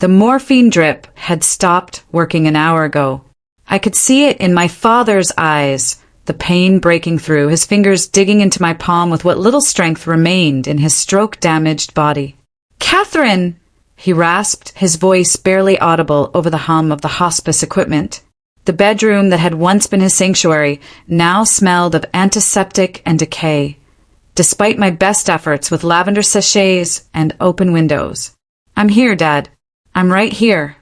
The morphine drip had stopped working an hour ago. I could see it in my father's eyes, the pain breaking through, his fingers digging into my palm with what little strength remained in his stroke-damaged body. "Catherine!" he rasped, his voice barely audible over the hum of the hospice equipment. The bedroom that had once been his sanctuary now smelled of antiseptic and decay, despite my best efforts with lavender sachets and open windows. "I'm here, Dad. I'm right here."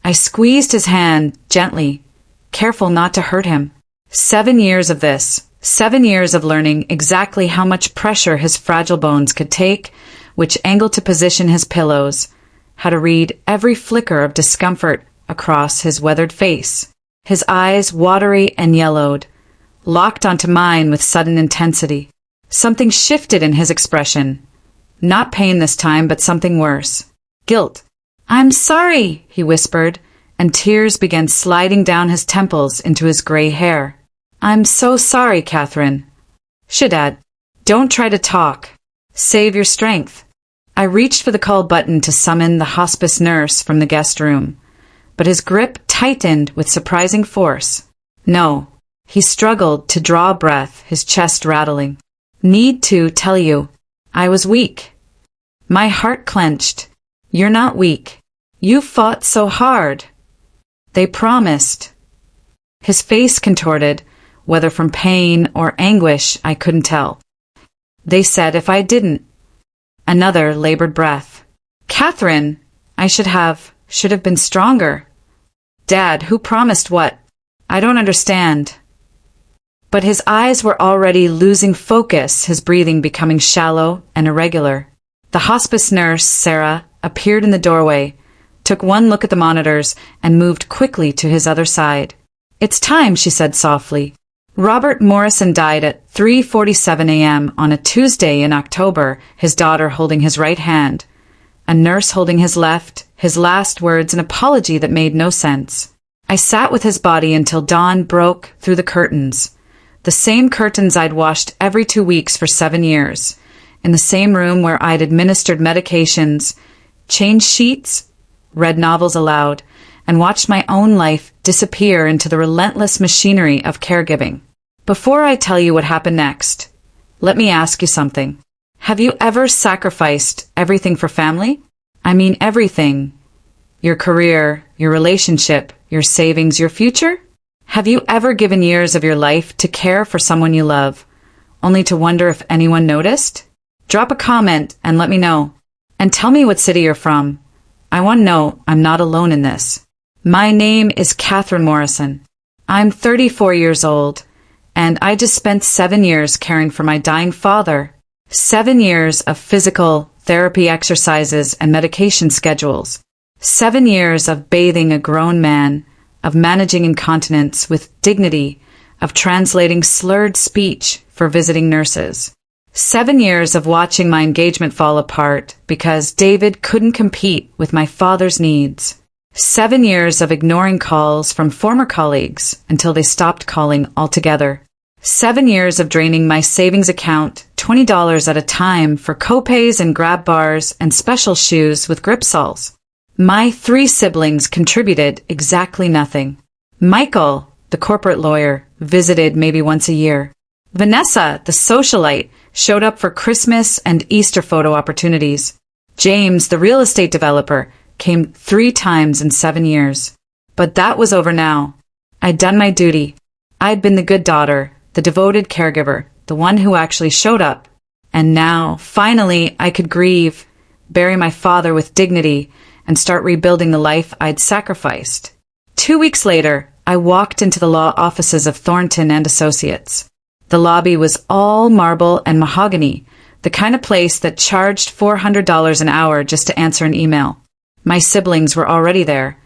I squeezed his hand gently, careful not to hurt him. 7 years of this, 7 years of learning exactly how much pressure his fragile bones could take, which angle to position his pillows, how to read every flicker of discomfort across his weathered face. His eyes, watery and yellowed, locked onto mine with sudden intensity. Something shifted in his expression. Not pain this time, but something worse. Guilt. "I'm sorry," he whispered, and tears began sliding down his temples into his gray hair. "I'm so sorry, Catherine." "Shh, Dad. Don't try to talk. Save your strength." I reached for the call button to summon the hospice nurse from the guest room, but his grip tightened with surprising force. "No." He struggled to draw a breath, his chest rattling. "Need to tell you. I was weak." My heart clenched. "You're not weak. You fought so hard." "They promised." His face contorted, whether from pain or anguish I couldn't tell. "They said if I didn't." Another labored breath. "Catherine, I should have been stronger." "Dad, who promised what? I don't understand." But his eyes were already losing focus, his breathing becoming shallow and irregular. The hospice nurse, Sarah, appeared in the doorway, took one look at the monitors, and moved quickly to his other side. "It's time," she said softly. Robert Morrison died at 3:47 a.m. on a Tuesday in October, his daughter holding his right hand, a nurse holding his left, his last words an apology that made no sense. I sat with his body until dawn broke through the curtains, the same curtains I'd washed every 2 weeks for 7 years, in the same room where I'd administered medications, changed sheets, read novels aloud, and watched my own life disappear into the relentless machinery of caregiving. Before I tell you what happened next, let me ask you something. Have you ever sacrificed everything for family? I mean everything. Your career, your relationship, your savings, your future? Have you ever given years of your life to care for someone you love, only to wonder if anyone noticed? Drop a comment and let me know. And tell me what city you're from. I want to know I'm not alone in this. My name is Catherine Morrison. I'm 34 years old, and I just spent 7 years caring for my dying father. 7 years of physical therapy exercises and medication schedules. 7 years of bathing a grown man, of managing incontinence with dignity, of translating slurred speech for visiting nurses. 7 years of watching my engagement fall apart because David couldn't compete with my father's needs. 7 years of ignoring calls from former colleagues until they stopped calling altogether. 7 years of draining my savings account $20 at a time for copays and grab bars and special shoes with grip soles. My 3 siblings contributed exactly nothing. Michael, the corporate lawyer, visited maybe once a year. Vanessa, the socialite, showed up for Christmas and Easter photo opportunities. James, the real estate developer, came 3 times in 7 years. But that was over now. I'd done my duty. I'd been the good daughter, the devoted caregiver, the one who actually showed up. And now, finally, I could grieve, bury my father with dignity, and start rebuilding the life I'd sacrificed. 2 weeks later, I walked into the law offices of Thornton and Associates. The lobby was all marble and mahogany, the kind of place that charged $400 an hour just to answer an email. My siblings were already there,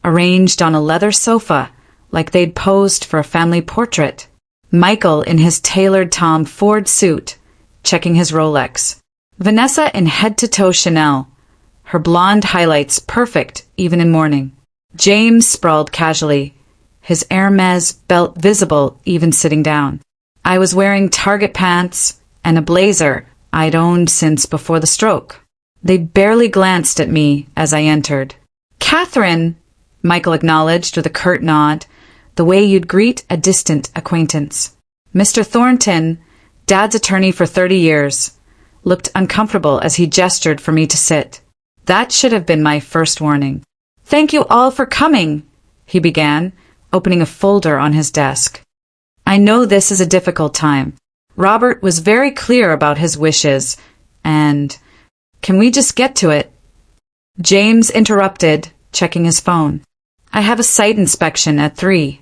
arranged on a leather sofa, like they'd posed for a family portrait. Michael in his tailored Tom Ford suit, checking his Rolex. Vanessa in head-to-toe Chanel, her blonde highlights perfect even in mourning. James sprawled casually, his Hermes belt visible even sitting down. I was wearing Target pants and a blazer I'd owned since before the stroke. They barely glanced at me as I entered. "Catherine," Michael acknowledged with a curt nod, the way you'd greet a distant acquaintance. Mr. Thornton, Dad's attorney for 30 years, looked uncomfortable as he gestured for me to sit. That should have been my first warning. "Thank you all for coming," he began, opening a folder on his desk. "I know this is a difficult time. Robert was very clear about his wishes, and can we just get to it?" James interrupted, checking his phone. "I have a site inspection at 3.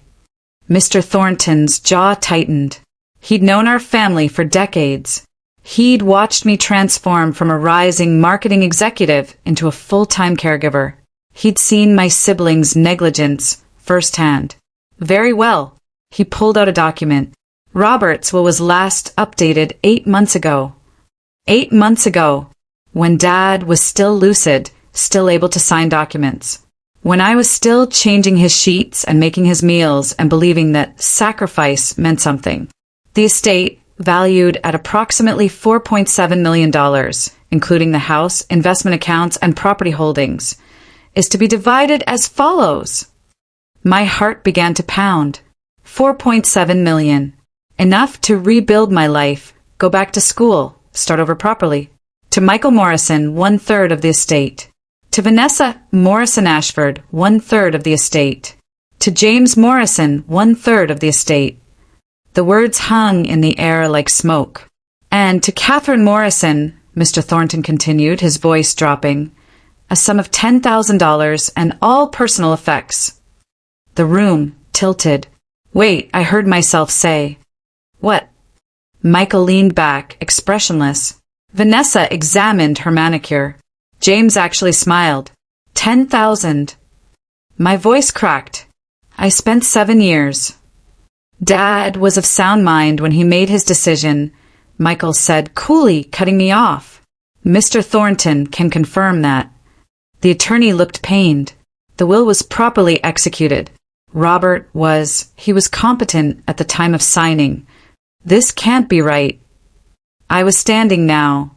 Mr. Thornton's jaw tightened. He'd known our family for decades. He'd watched me transform from a rising marketing executive into a full-time caregiver. He'd seen my siblings' negligence firsthand. Very well. He pulled out a document. Robert's will was last updated 8 months ago. 8 months ago, when Dad was still lucid, still able to sign documents. When I was still changing his sheets and making his meals and believing that sacrifice meant something. The estate, valued at approximately $4.7 million, including the house, investment accounts, and property holdings, is to be divided as follows. My heart began to pound. $4.7 million. Enough to rebuild my life, go back to school, start over properly. To Michael Morrison, 1/3 of the estate. To Vanessa Morrison Ashford, 1/3 of the estate. To James Morrison, 1/3 of the estate. The words hung in the air like smoke. And to Catherine Morrison, Mr. Thornton continued, his voice dropping, a sum of $10,000 and all personal effects. The room tilted. "Wait," I heard myself say. "What?" Michael leaned back, expressionless. Vanessa examined her manicure. James actually smiled. 10,000. My voice cracked. I spent 7 years. Dad was of sound mind when he made his decision, Michael said coolly, cutting me off. Mr. Thornton can confirm that. The attorney looked pained. The will was properly executed. Robert he was competent at the time of signing. This can't be right. I was standing now,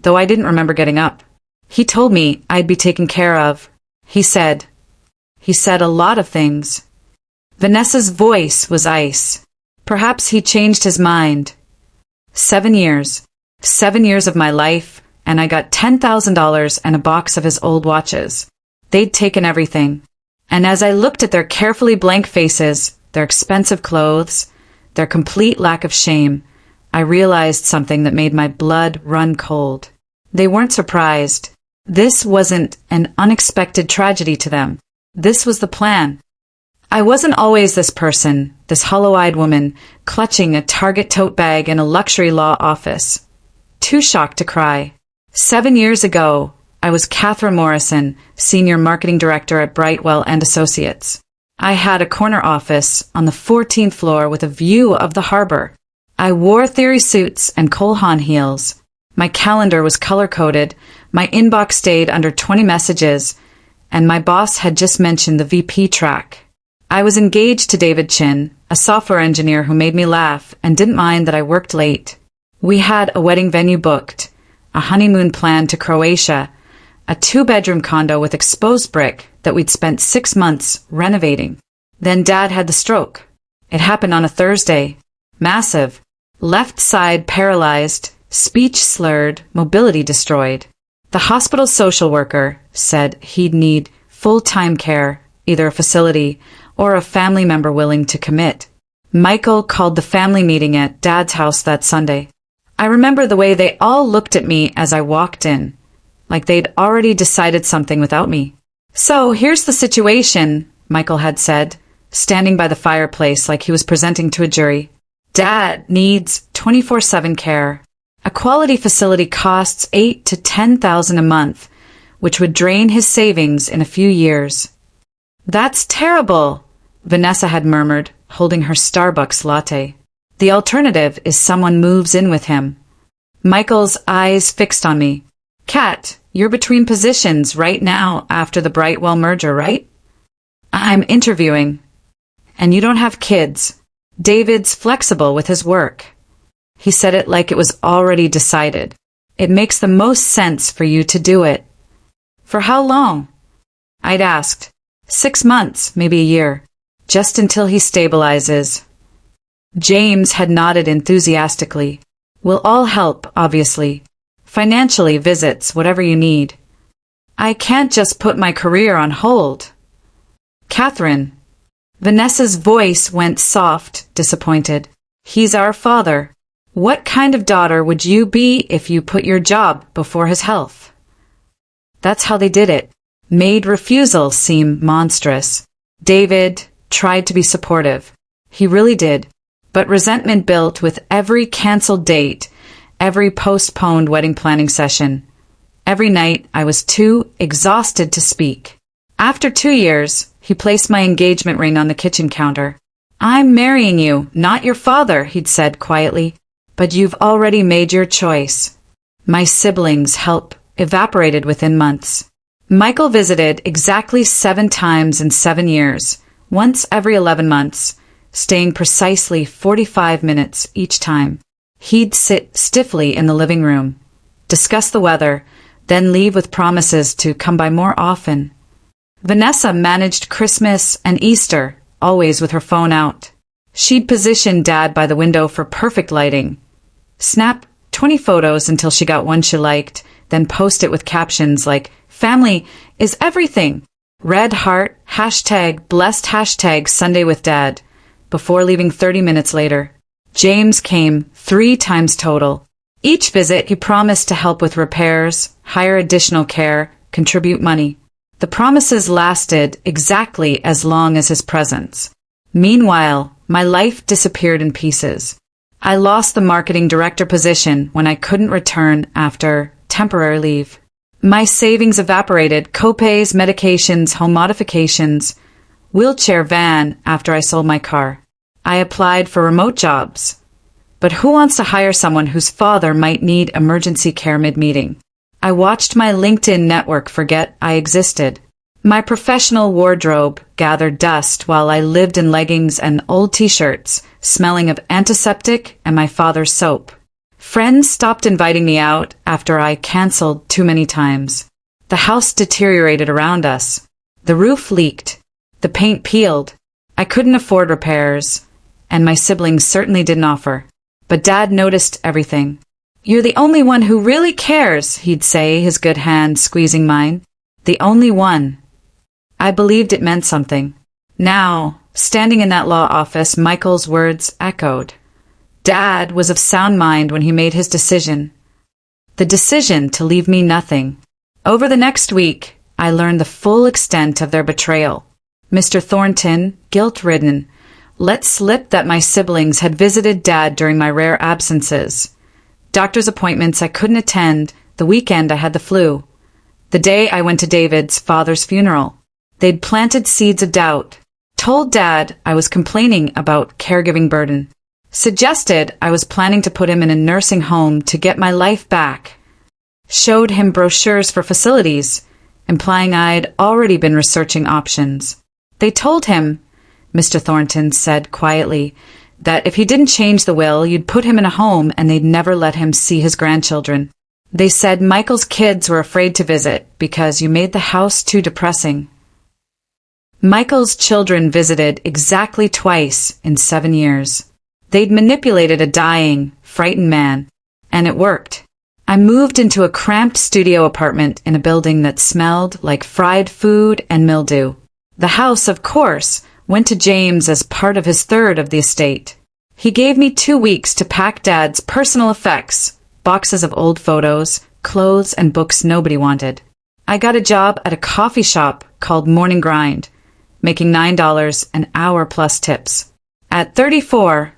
though I didn't remember getting up. He told me I'd be taken care of. He said a lot of things. Vanessa's voice was ice. Perhaps he changed his mind. 7 years. 7 years of my life, and I got $10,000 and a box of his old watches. They'd taken everything. And as I looked at their carefully blank faces, their expensive clothes, their complete lack of shame, I realized something that made my blood run cold. They weren't surprised. This wasn't an unexpected tragedy to them. This was the plan. I wasn't always this person, this hollow-eyed woman, clutching a Target tote bag in a luxury law office. Too shocked to cry. 7 years ago, I was Catherine Morrison, Senior Marketing Director at Brightwell and Associates. I had a corner office on the 14th floor with a view of the harbor. I wore theory suits and Cole Haan heels. My calendar was color-coded, my inbox stayed under 20 messages, and my boss had just mentioned the VP track. I was engaged to David Chin, a software engineer who made me laugh and didn't mind that I worked late. We had a wedding venue booked, a honeymoon planned to Croatia, a 2-bedroom condo with exposed brick that we'd spent 6 months renovating. Then Dad had the stroke. It happened on a Thursday. Massive. Left side paralyzed, speech slurred, mobility destroyed. The hospital social worker said he'd need full-time care, either a facility or a family member willing to commit. Michael called the family meeting at Dad's house that Sunday. I remember the way they all looked at me as I walked in, like they'd already decided something without me. "So here's the situation," Michael had said, standing by the fireplace like he was presenting to a jury. "Dad needs 24/7 care. A quality facility costs $8,000 to $10,000 a month, which would drain his savings in a few years." "That's terrible," Vanessa had murmured, holding her Starbucks latte. "The alternative is someone moves in with him." Michael's eyes fixed on me. "Kat, you're between positions right now after the Brightwell merger, right?" "I'm interviewing." "And you don't have kids. David's flexible with his work." He said it like it was already decided. It makes the most sense for you to do it. For how long? I'd asked. 6 months, maybe a year. Just until he stabilizes. James had nodded enthusiastically. We'll all help, obviously. Financially, visits, whatever you need. I can't just put my career on hold. Catherine. Vanessa's voice went soft, disappointed. He's our father. What kind of daughter would you be if you put your job before his health? That's how they did it. Made refusal seem monstrous. David tried to be supportive. He really did. But resentment built with every canceled date, every postponed wedding planning session. Every night I was too exhausted to speak. After 2 years, he placed my engagement ring on the kitchen counter. I'm marrying you, not your father, he'd said quietly. But you've already made your choice. My siblings' help evaporated within months. Michael visited exactly 7 times in 7 years, once every 11 months, staying precisely 45 minutes each time. He'd sit stiffly in the living room, discuss the weather, then leave with promises to come by more often. Vanessa managed Christmas and Easter, always with her phone out. She'd position Dad by the window for perfect lighting. Snap 20 photos until she got one she liked, then post it with captions like, "Family is everything." Red heart, #blessed #Sunday with Dad. Before leaving 30 minutes later. James came 3 times total. Each visit he promised to help with repairs, hire additional care, contribute money. The promises lasted exactly as long as his presence. Meanwhile, my life disappeared in pieces. I lost the marketing director position when I couldn't return after temporary leave. My savings evaporated, copays, medications, home modifications, wheelchair van after I sold my car. I applied for remote jobs. But who wants to hire someone whose father might need emergency care mid-meeting? I watched my LinkedIn network forget I existed. My professional wardrobe gathered dust while I lived in leggings and old t-shirts, smelling of antiseptic and my father's soap. Friends stopped inviting me out after I canceled too many times. The house deteriorated around us. The roof leaked. The paint peeled. I couldn't afford repairs, and my siblings certainly didn't offer. But Dad noticed everything. "You're the only one who really cares," he'd say, his good hand squeezing mine. The only one. I believed it meant something. Now, standing in that law office, Michael's words echoed. Dad was of sound mind when he made his decision. The decision to leave me nothing. Over the next week, I learned the full extent of their betrayal. Mr. Thornton, guilt-ridden, let slip that my siblings had visited Dad during my rare absences. Doctor's appointments I couldn't attend, the weekend I had the flu. The day I went to David's father's funeral. They'd planted seeds of doubt. Told Dad I was complaining about caregiving burden. Suggested I was planning to put him in a nursing home to get my life back. Showed him brochures for facilities, implying I'd already been researching options. They told him, Mr. Thornton said quietly, that if he didn't change the will, you'd put him in a home and they'd never let him see his grandchildren. They said Michael's kids were afraid to visit because you made the house too depressing. Michael's children visited exactly twice in 7 years. They'd manipulated a dying, frightened man, and it worked. I moved into a cramped studio apartment in a building that smelled like fried food and mildew. The house, of course, went to James as part of his third of the estate. He gave me 2 weeks to pack Dad's personal effects, boxes of old photos, clothes, and books nobody wanted. I got a job at a coffee shop called Morning Grind, making $9 an hour plus tips. At 34,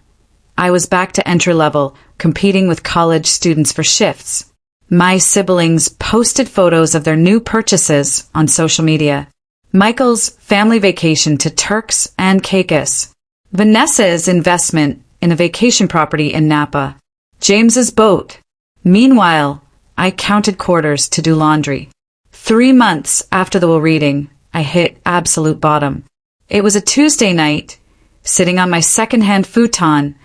I was back to entry level, competing with college students for shifts. My siblings posted photos of their new purchases on social media. Michael's family vacation to Turks and Caicos. Vanessa's investment in a vacation property in Napa. James's boat. Meanwhile, I counted quarters to do laundry. 3 months after the will reading, I hit absolute bottom. It was a Tuesday night, sitting on my second-hand futon,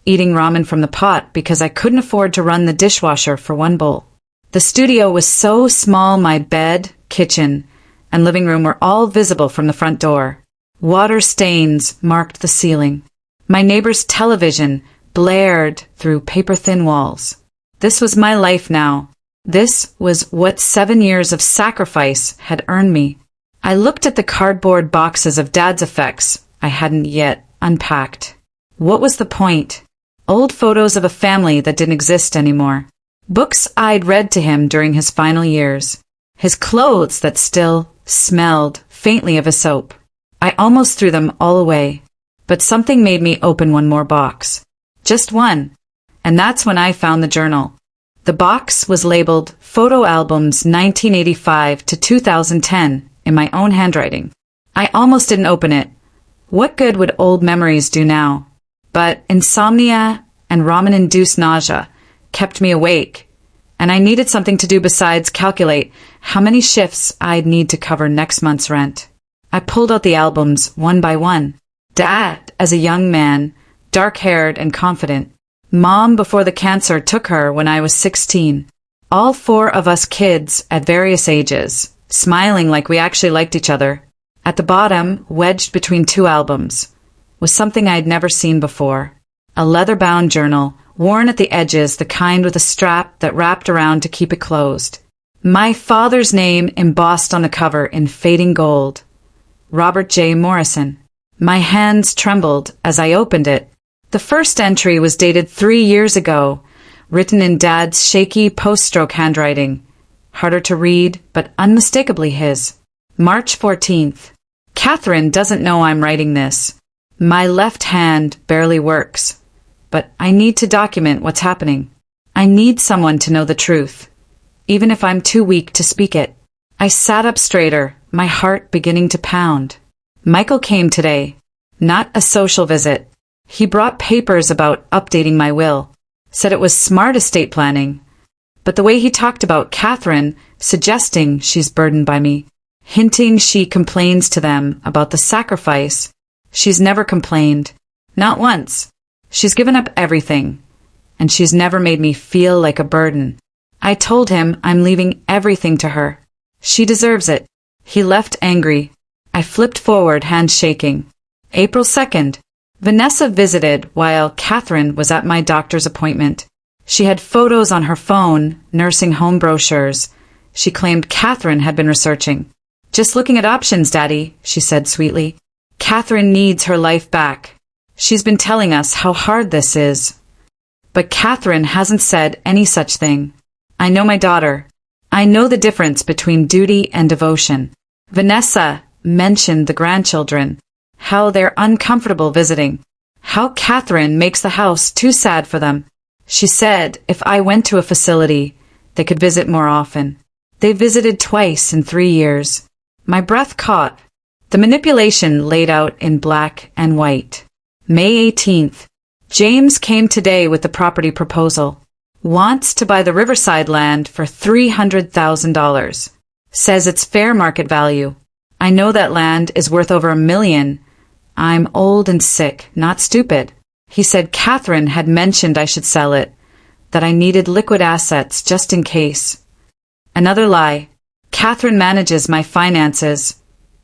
eating ramen from the pot because I couldn't afford to run the dishwasher for one bowl. The studio was so small my bed, kitchen, and living room were all visible from the front door. Water stains marked the ceiling. My neighbor's television blared through paper-thin walls. This was my life now. This was what 7 years of sacrifice had earned me. I looked at the cardboard boxes of Dad's effects I hadn't yet unpacked. What was the point? Old photos of a family that didn't exist anymore. Books I'd read to him during his final years. His clothes that still smelled faintly of a soap. I almost threw them all away. But something made me open one more box. Just one. And that's when I found the journal. The box was labeled Photo Albums 1985 to 2010 in my own handwriting. I almost didn't open it. What good would old memories do now? But insomnia and ramen-induced nausea kept me awake, and I needed something to do besides calculate how many shifts I'd need to cover next month's rent. I pulled out the albums one by one. Dad as a young man, dark-haired and confident. Mom before the cancer took her when I was 16. All 4 of us kids at various ages, smiling like we actually liked each other. At the bottom, wedged between 2 albums, was something I'd never seen before. A leather-bound journal, worn at the edges, the kind with a strap that wrapped around to keep it closed. My father's name embossed on the cover in fading gold. Robert J. Morrison. My hands trembled as I opened it. The first entry was dated 3 years ago, written in Dad's shaky post-stroke handwriting. Harder to read, but unmistakably his. March 14th. Catherine doesn't know I'm writing this. My left hand barely works, but I need to document what's happening. I need someone to know the truth, even if I'm too weak to speak it. I sat up straighter, my heart beginning to pound. Michael came today. Not a social visit. He brought papers about updating my will, said it was smart estate planning. But the way he talked about Catherine, suggesting she's burdened by me, hinting she complains to them about the sacrifice. She's never complained. Not once. She's given up everything, and she's never made me feel like a burden. I told him I'm leaving everything to her. She deserves it. He left angry. I flipped forward, hands shaking. April 2nd. Vanessa visited while Catherine was at my doctor's appointment. She had photos on her phone, nursing home brochures. She claimed Catherine had been researching. Just looking at options, Daddy, she said sweetly. Catherine needs her life back. She's been telling us how hard this is. But Catherine hasn't said any such thing. I know my daughter. I know the difference between duty and devotion. Vanessa mentioned the grandchildren, how they're uncomfortable visiting, how Catherine makes the house too sad for them. She said if I went to a facility, they could visit more often. They visited twice in 3 years. My breath caught. The manipulation laid out in black and white. May 18th. James came today with the property proposal. Wants to buy the Riverside land for $300,000. Says it's fair market value. I know that land is worth over $1 million. I'm old and sick, not stupid. He said Catherine had mentioned I should sell it, that I needed liquid assets just in case. Another lie. Catherine manages my finances.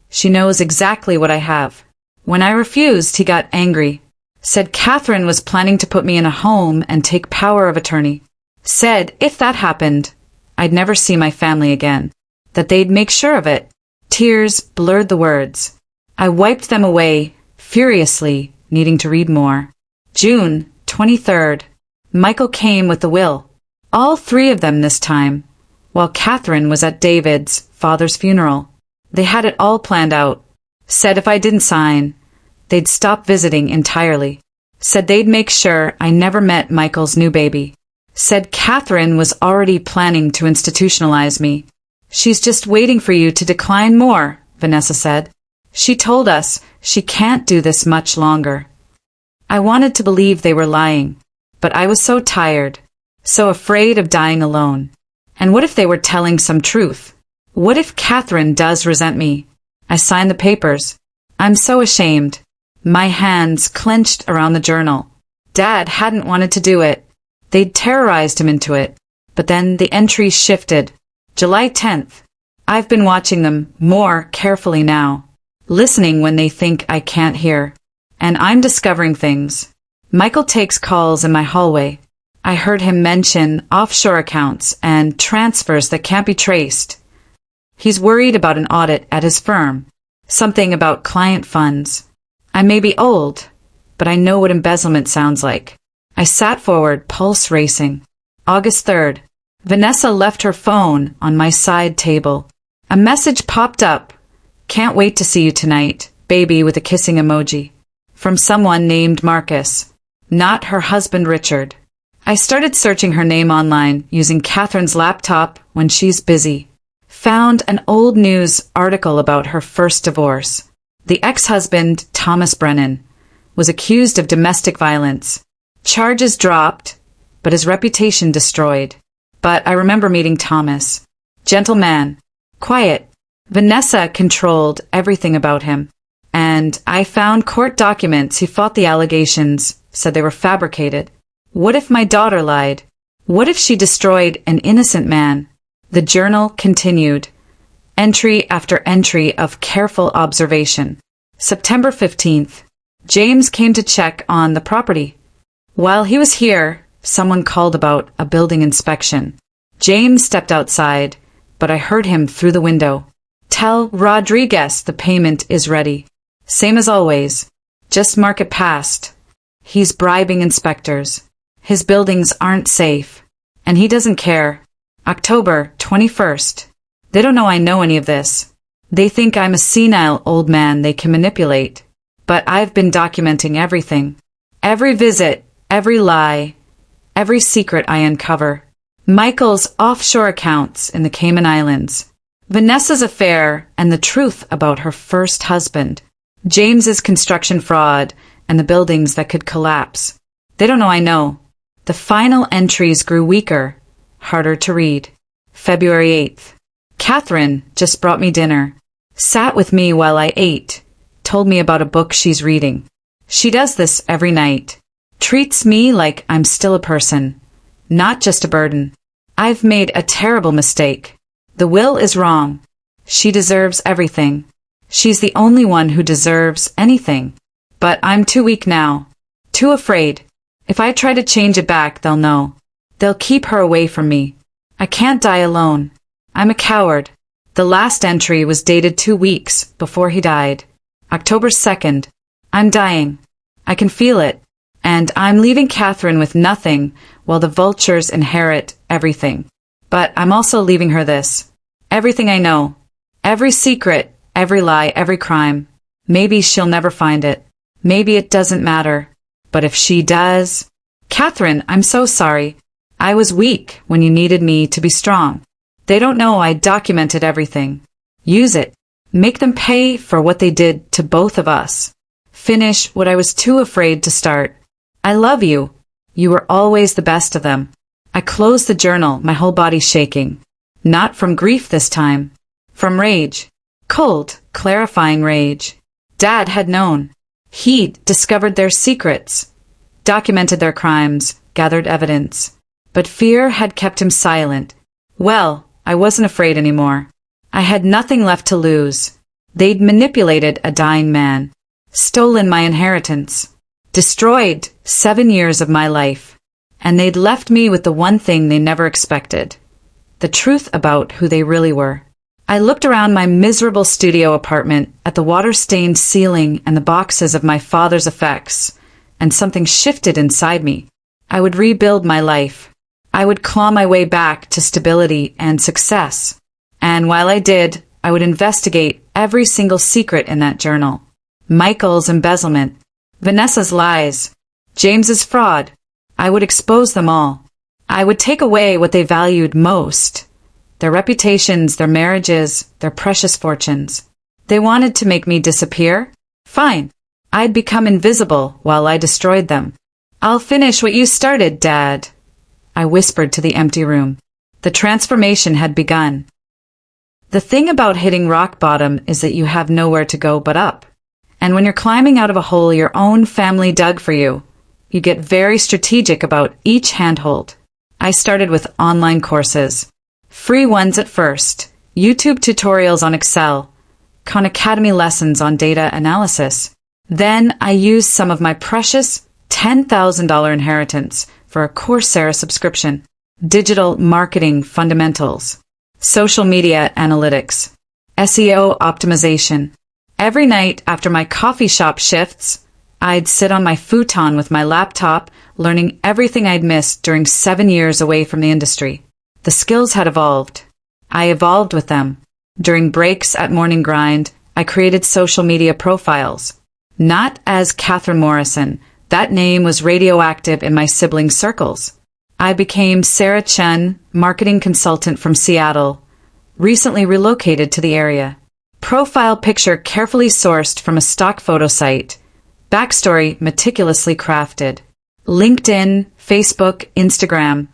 She knows exactly what I have. When I refused, he got angry. Said Catherine was planning to put me in a home and take power of attorney. Said if that happened, I'd never see my family again. That they'd make sure of it. Tears blurred the words. I wiped them away, furiously, needing to read more. June 23rd. Michael came with the will. All 3 of them this time, while Catherine was at David's father's funeral. They had it all planned out. Said if I didn't sign, they'd stop visiting entirely. Said they'd make sure I never met Michael's new baby. Said Catherine was already planning to institutionalize me. She's just waiting for you to decline more, Vanessa said. She told us she can't do this much longer. I wanted to believe they were lying, but I was so tired, so afraid of dying alone. And what if they were telling some truth? What if Catherine does resent me? I signed the papers. I'm so ashamed. My hands clenched around the journal. Dad hadn't wanted to do it. They'd terrorized him into it. But then the entries shifted. July 10th. I've been watching them more carefully now, listening when they think I can't hear. And I'm discovering things. Michael takes calls in my hallway. I heard him mention offshore accounts and transfers that can't be traced. He's worried about an audit at his firm. Something about client funds. I may be old, but I know what embezzlement sounds like. I sat forward, pulse racing. August 3rd. Vanessa left her phone on my side table. A message popped up. Can't wait to see you tonight, baby, with a kissing emoji. From someone named Marcus. Not her husband Richard. I started searching her name online using Catherine's laptop when she's busy. Found an old news article about her first divorce. The ex-husband, Thomas Brennan, was accused of domestic violence. Charges dropped, but his reputation destroyed. But I remember meeting Thomas. Gentle man. Quiet. Vanessa controlled everything about him. And I found court documents. He fought the allegations, said they were fabricated. What if my daughter lied? What if she destroyed an innocent man? The journal continued. Entry after entry of careful observation. September 15th. James came to check on the property. While he was here, someone called about a building inspection. James stepped outside, but I heard him through the window. Tell Rodriguez the payment is ready. Same as always. Just mark it past. He's bribing inspectors. His buildings aren't safe. And he doesn't care. October 21st. They don't know I know any of this. They think I'm a senile old man they can manipulate. But I've been documenting everything. Every visit, every lie, every secret I uncover. Michael's offshore accounts in the Cayman Islands. Vanessa's affair and the truth about her first husband. James's construction fraud and the buildings that could collapse. They don't know I know. The final entries grew weaker, harder to read. February 8th. Catherine just brought me dinner. Sat with me while I ate. Told me about a book she's reading. She does this every night. Treats me like I'm still a person, not just a burden. I've made a terrible mistake. The will is wrong. She deserves everything. She's the only one who deserves anything. But I'm too weak now. Too afraid. If I try to change it back, they'll know. They'll keep her away from me. I can't die alone. I'm a coward. The last entry was dated 2 weeks before he died. October 2nd. I'm dying. I can feel it. And I'm leaving Catherine with nothing while the vultures inherit everything. But I'm also leaving her this. Everything I know. Every secret, every lie, every crime. Maybe she'll never find it. Maybe it doesn't matter. But if she does... Catherine, I'm so sorry. I was weak when you needed me to be strong. They don't know I documented everything. Use it. Make them pay for what they did to both of us. Finish what I was too afraid to start. I love you. You were always the best of them. I closed the journal, my whole body shaking. Not from grief this time. From rage. Cold, clarifying rage. Dad had known. He'd discovered their secrets. Documented their crimes, gathered evidence. But fear had kept him silent. Well, I wasn't afraid anymore. I had nothing left to lose. They'd manipulated a dying man. Stolen my inheritance. Destroyed 7 years of my life. And they'd left me with the one thing they never expected. The truth about who they really were. I looked around my miserable studio apartment at the water-stained ceiling and the boxes of my father's effects, and something shifted inside me. I would rebuild my life. I would claw my way back to stability and success. And while I did, I would investigate every single secret in that journal. Michael's embezzlement, Vanessa's lies, James's fraud. I would expose them all. I would take away what they valued most. Their reputations, their marriages, their precious fortunes. They wanted to make me disappear? Fine. I'd become invisible while I destroyed them. I'll finish what you started, Dad. I whispered to the empty room. The transformation had begun. The thing about hitting rock bottom is that you have nowhere to go but up. And when you're climbing out of a hole your own family dug for you, you get very strategic about each handhold. I started with online courses. Free ones at first, YouTube tutorials on Excel, Khan Academy lessons on data analysis. Then I used some of my precious $10,000 inheritance for a Coursera subscription. Digital marketing fundamentals, social media analytics, SEO optimization. Every night after my coffee shop shifts, I'd sit on my futon with my laptop, learning everything I'd missed during 7 years away from the industry. The skills had evolved. I evolved with them. During breaks at Morning Grind, I created social media profiles. Not as Catherine Morrison. That name was radioactive in my sibling circles. I became Sarah Chen, marketing consultant from Seattle, recently relocated to the area. Profile picture carefully sourced from a stock photo site. Backstory meticulously crafted. LinkedIn, Facebook, Instagram,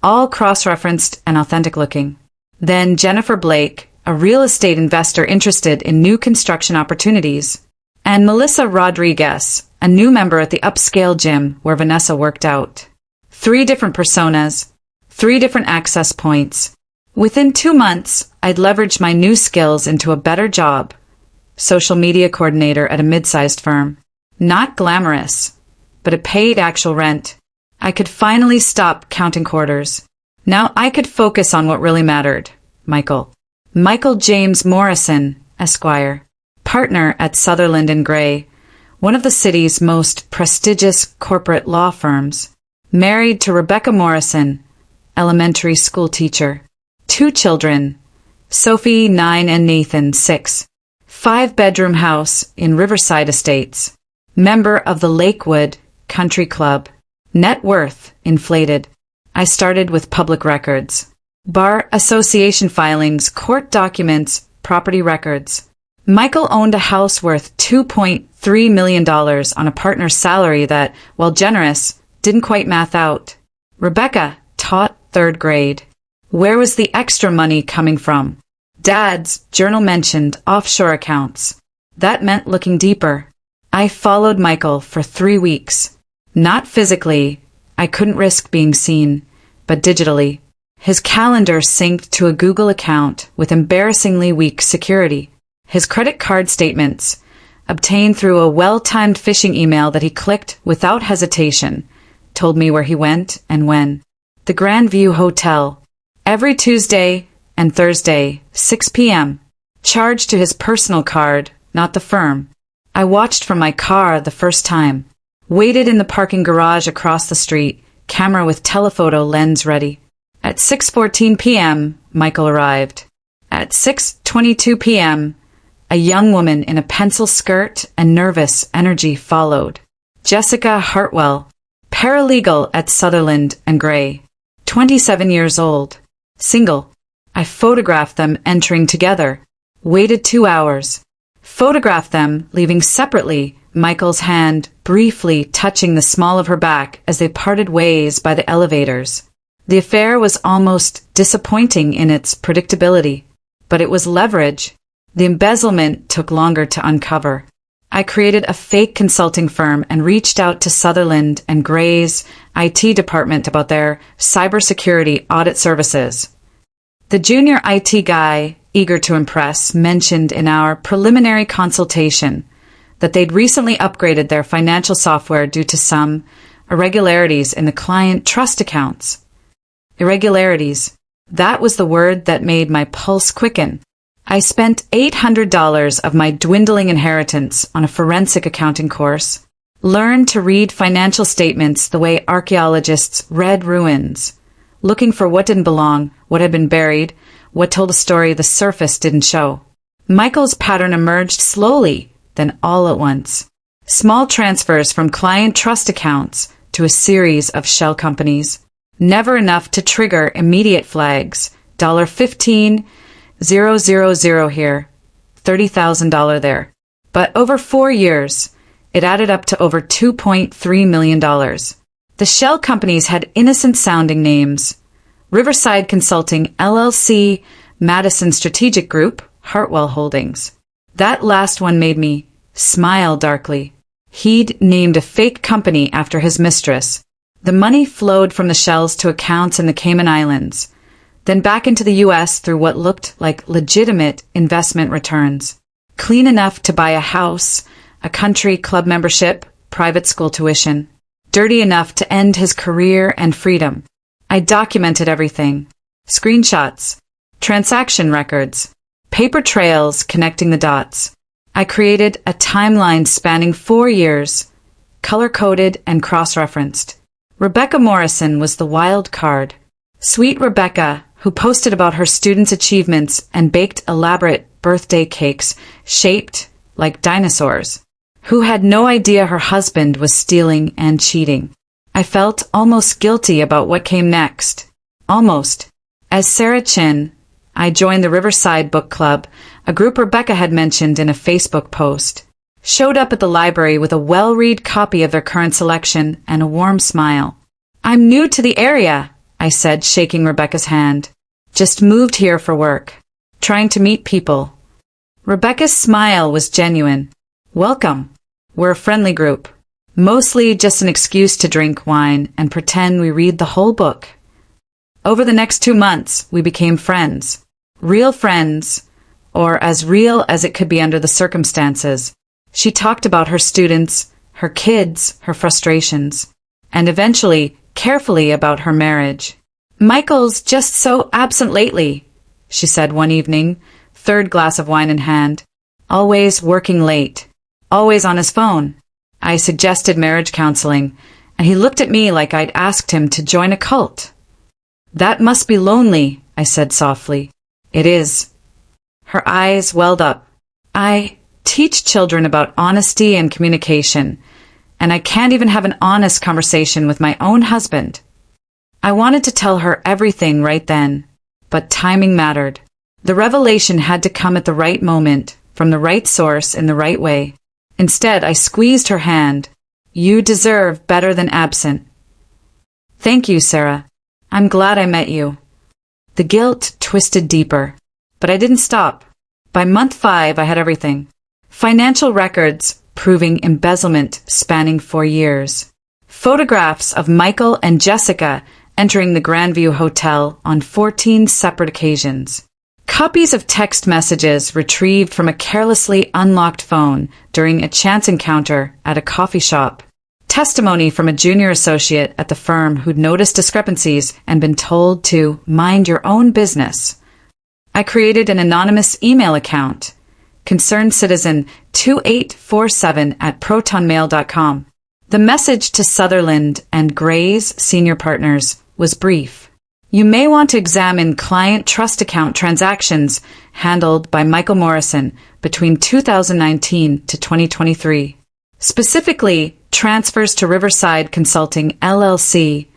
all cross-referenced and authentic looking. Then Jennifer Blake, a real estate investor interested in new construction opportunities. And Melissa Rodriguez, a new member at the upscale gym where Vanessa worked out. 3 different personas, 3 different access points. Within 2 months, I'd leveraged my new skills into a better job. Social media coordinator at a mid-sized firm. Not glamorous, but it paid actual rent. I could finally stop counting quarters. Now I could focus on what really mattered. Michael James Morrison, Esquire, partner at Sutherland & Gray, one of the city's most prestigious corporate law firms. Married to Rebecca Morrison, elementary school teacher. 2 children, Sophie 9 and Nathan 6. 5-bedroom house in Riverside Estates. Member of the Lakewood Country Club. Net worth inflated. I started with public records. Bar association filings, court documents, property records. Michael owned a house worth $2.3 million on a partner's salary that, while generous, didn't quite math out. Rebecca taught 3rd grade. Where was the extra money coming from? Dad's journal mentioned offshore accounts. That meant looking deeper. I followed Michael for 3 weeks. Not physically, I couldn't risk being seen, but digitally. His calendar synced to a Google account with embarrassingly weak security. His credit card statements, obtained through a well-timed phishing email that he clicked without hesitation, told me where he went and when. The Grandview Hotel. Every Tuesday and Thursday, 6 p.m. Charged to his personal card, not the firm. I watched from my car the first time. Waited in the parking garage across the street, camera with telephoto lens ready. At 6:14 p.m., Michael arrived. At 6:22 p.m., a young woman in a pencil skirt and nervous energy followed. Jessica Hartwell, paralegal at Sutherland & Gray, 27 years old, single. I photographed them entering together. Waited 2 hours. Photographed them leaving separately, Michael's hand briefly touching the small of her back as they parted ways by the elevators. The affair was almost disappointing in its predictability, but it was leverage. The embezzlement took longer to uncover. I created a fake consulting firm and reached out to Sutherland & Gray's IT department about their cybersecurity audit services. The junior IT guy, eager to impress, mentioned in our preliminary consultation that they'd recently upgraded their financial software due to some irregularities in the client trust accounts. Irregularities. That was the word that made my pulse quicken. I spent $800 of my dwindling inheritance on a forensic accounting course, learned to read financial statements the way archaeologists read ruins, looking for what didn't belong, what had been buried, what told a story the surface didn't show. Michael's pattern emerged slowly, then all at once. Small transfers from client trust accounts to a series of shell companies. Never enough to trigger immediate flags. $15,000 here, $30,000 there. But over 4 years, it added up to over $2.3 million. The shell companies had innocent-sounding names. Riverside Consulting, LLC, Madison Strategic Group, Hartwell Holdings. That last one made me smile darkly. He'd named a fake company after his mistress, The money flowed from the shells to accounts in the Cayman Islands, then back into the US through what looked like legitimate investment returns. Clean enough to buy a house, a country club membership, private school tuition. Dirty enough to end his career and freedom. I documented everything. Screenshots, transaction records, paper trails connecting the dots. I created a timeline spanning 4 years, color-coded and cross-referenced. Rebecca Morrison was the wild card. Sweet Rebecca, who posted about her students' achievements and baked elaborate birthday cakes shaped like dinosaurs. Who had no idea her husband was stealing and cheating. I felt almost guilty about what came next. Almost. As Sarah Chin, I joined the Riverside Book Club, a group Rebecca had mentioned in a Facebook post. Showed up at the library with a well-read copy of their current selection and a warm smile. "I'm new to the area," I said, shaking Rebecca's hand. "Just moved here for work. Trying to meet people." Rebecca's smile was genuine. "Welcome. We're a friendly group. Mostly just an excuse to drink wine and pretend we read the whole book." Over the next 2 months, we became friends. Real friends, or as real as it could be under the circumstances. She talked about her students, her kids, her frustrations, and eventually, carefully about her marriage. "Michael's just so absent lately," she said one evening, third glass of wine in hand. "Always working late. Always on his phone." I suggested marriage counseling, and he looked at me like I'd asked him to join a cult. "That must be lonely," I said softly. "It is." Her eyes welled up. "I teach children about honesty and communication, and I can't even have an honest conversation with my own husband." I wanted to tell her everything right then, but timing mattered. The revelation had to come at the right moment, from the right source in the right way. Instead, I squeezed her hand. "You deserve better than absent." "Thank you, Sarah. I'm glad I met you." The guilt twisted deeper, but I didn't stop. By month 5, I had everything. Financial records proving embezzlement spanning 4 years. Photographs of Michael and Jessica entering the Grandview Hotel on 14 separate occasions. Copies of text messages retrieved from a carelessly unlocked phone during a chance encounter at a coffee shop. Testimony from a junior associate at the firm who'd noticed discrepancies and been told to mind your own business. I created an anonymous email account, concerned citizen 2847@protonmail.com. The message to Sutherland and Gray's senior partners was brief. "You may want to examine client trust account transactions handled by Michael Morrison between 2019 to 2023. Specifically, transfers to Riverside Consulting LLC,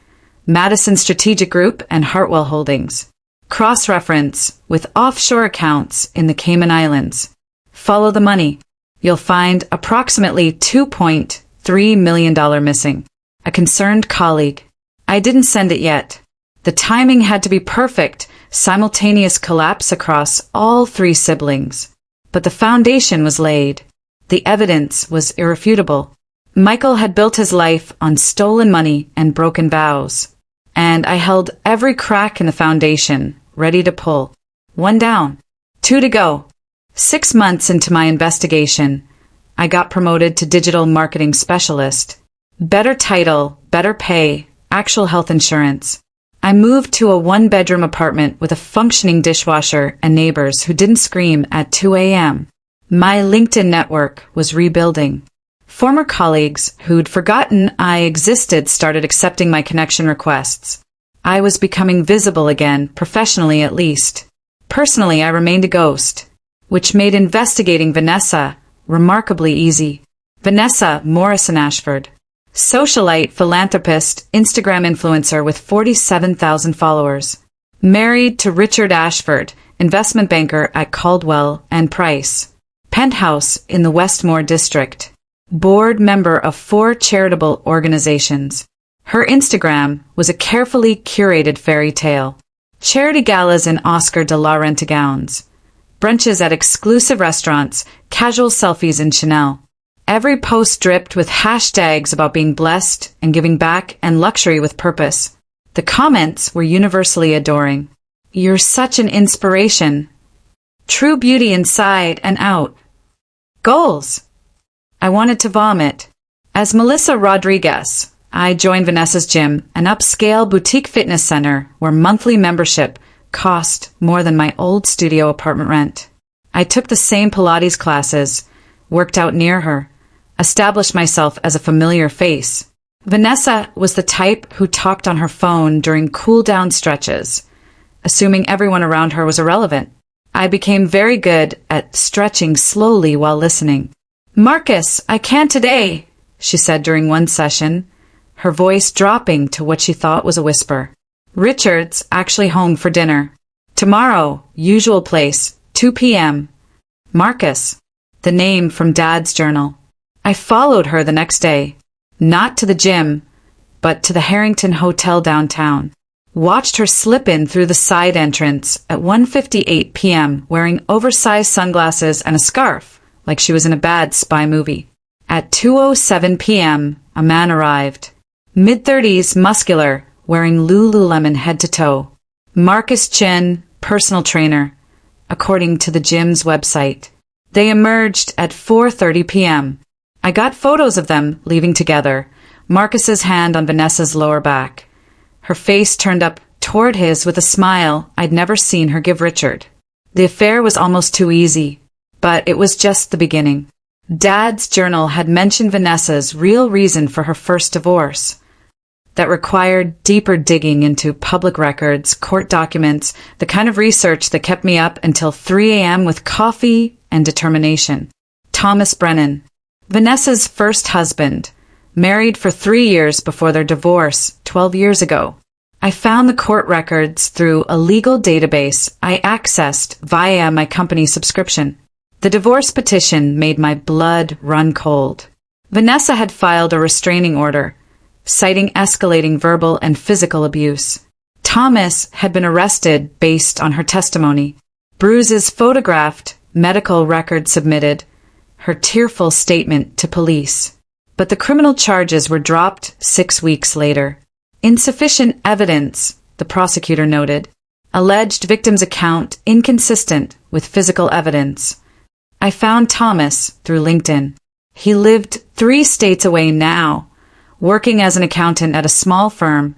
Madison Strategic Group, and Hartwell Holdings. Cross-reference with offshore accounts in the Cayman Islands. Follow the money. You'll find approximately $2.3 million missing." A concerned colleague. I didn't send it yet. The timing had to be perfect, simultaneous collapse across all 3 siblings. But the foundation was laid. The evidence was irrefutable. Michael had built his life on stolen money and broken vows. And I held every crack in the foundation, ready to pull. 1 down. 2 to go. 6 months into my investigation, I got promoted to digital marketing specialist. Better title, better pay, actual health insurance. I moved to a 1-bedroom apartment with a functioning dishwasher and neighbors who didn't scream at 2 a.m. My LinkedIn network was rebuilding. Former colleagues who'd forgotten I existed started accepting my connection requests. I was becoming visible again, professionally at least. Personally, I remained a ghost, which made investigating Vanessa remarkably easy. Vanessa Morrison Ashford. Socialite, philanthropist, Instagram influencer with 47,000 followers. Married to Richard Ashford, investment banker at Caldwell and Price. Penthouse in the Westmore district. Board member of 4 charitable organizations. Her Instagram was a carefully curated fairy tale. Charity galas in Oscar de la Renta gowns. Brunches at exclusive restaurants, casual selfies in Chanel. Every post dripped with hashtags about being blessed and giving back and luxury with purpose. The comments were universally adoring. "You're such an inspiration. True beauty inside and out." Goals. I wanted to vomit. As Melissa Rodriguez, I joined Vanessa's gym, an upscale boutique fitness center where monthly membership cost more than my old studio apartment rent. I took the same Pilates classes, worked out near her, established myself as a familiar face. Vanessa was the type who talked on her phone during cool-down stretches, assuming everyone around her was irrelevant. I became very good at stretching slowly while listening. "Marcus, I can't today," she said during one session, her voice dropping to what she thought was a whisper. "Richard's actually home for dinner. Tomorrow, usual place, 2 p.m. Marcus, the name from Dad's journal. I followed her the next day, not to the gym, but to the Harrington Hotel downtown. Watched her slip in through the side entrance at 1:58 p.m. wearing oversized sunglasses and a scarf, like she was in a bad spy movie. At 2:07 p.m., a man arrived. Mid-30s, muscular, wearing Lululemon head to toe. Marcus Chin, personal trainer, according to the gym's website. They emerged at 4:30 p.m. I got photos of them leaving together, Marcus's hand on Vanessa's lower back. Her face turned up toward his with a smile I'd never seen her give Richard. The affair was almost too easy, but it was just the beginning. Dad's journal had mentioned Vanessa's real reason for her first divorce. That required deeper digging into public records, court documents, the kind of research that kept me up until 3 a.m. with coffee and determination. Thomas Brennan, Vanessa's first husband, married for 3 years before their divorce 12 years ago. I found the court records through a legal database I accessed via my company subscription. The divorce petition made my blood run cold. Vanessa had filed a restraining order, citing escalating verbal and physical abuse. Thomas had been arrested based on her testimony. Bruises photographed, medical records submitted, her tearful statement to police. But the criminal charges were dropped 6 weeks later. Insufficient evidence, the prosecutor noted. Alleged victim's account inconsistent with physical evidence. I found Thomas through LinkedIn. He lived 3 states away now, working as an accountant at a small firm,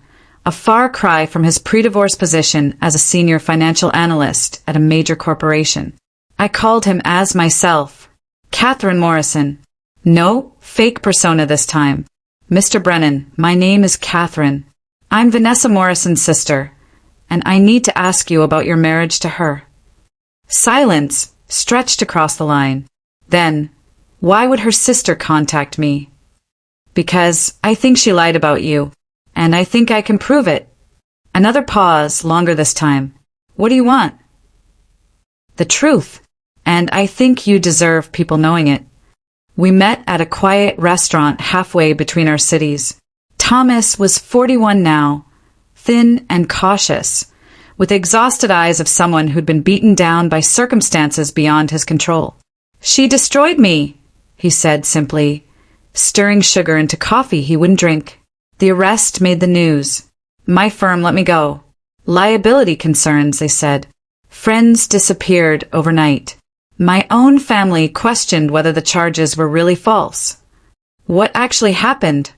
a far cry from his pre-divorce position as a senior financial analyst at a major corporation. I called him as myself, Catherine Morrison. No fake persona this time. "Mr. Brennan, my name is Catherine. I'm Vanessa Morrison's sister, and I need to ask you about your marriage to her." Silence stretched across the line. Then, why would her sister contact me? "Because I think she lied about you, and I think I can prove it." Another pause, longer this time. "What do you want?" "The truth, and I think you deserve people knowing it." We met at a quiet restaurant halfway between our cities. Thomas was 41 now, thin and cautious, with the exhausted eyes of someone who'd been beaten down by circumstances beyond his control. "She destroyed me," he said simply, stirring sugar into coffee he wouldn't drink. The arrest made the news. My firm let me go. Liability concerns, they said. Friends disappeared overnight. My own family questioned whether the charges were really false. What actually happened?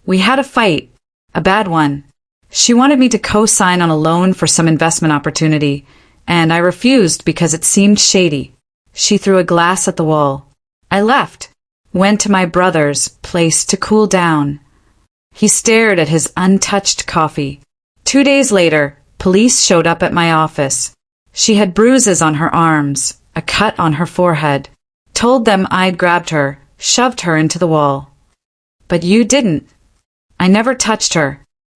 We had a fight, a bad one. She wanted me to co-sign on a loan for some investment opportunity, and I refused because it seemed shady. She threw a glass at the wall. I left, went to my brother's place to cool down. He stared at his untouched coffee. 2 days later, police showed up at my office. She had bruises on her arms, a cut on her forehead. Told them I'd grabbed her, shoved her into the wall. But you didn't. I never touched her.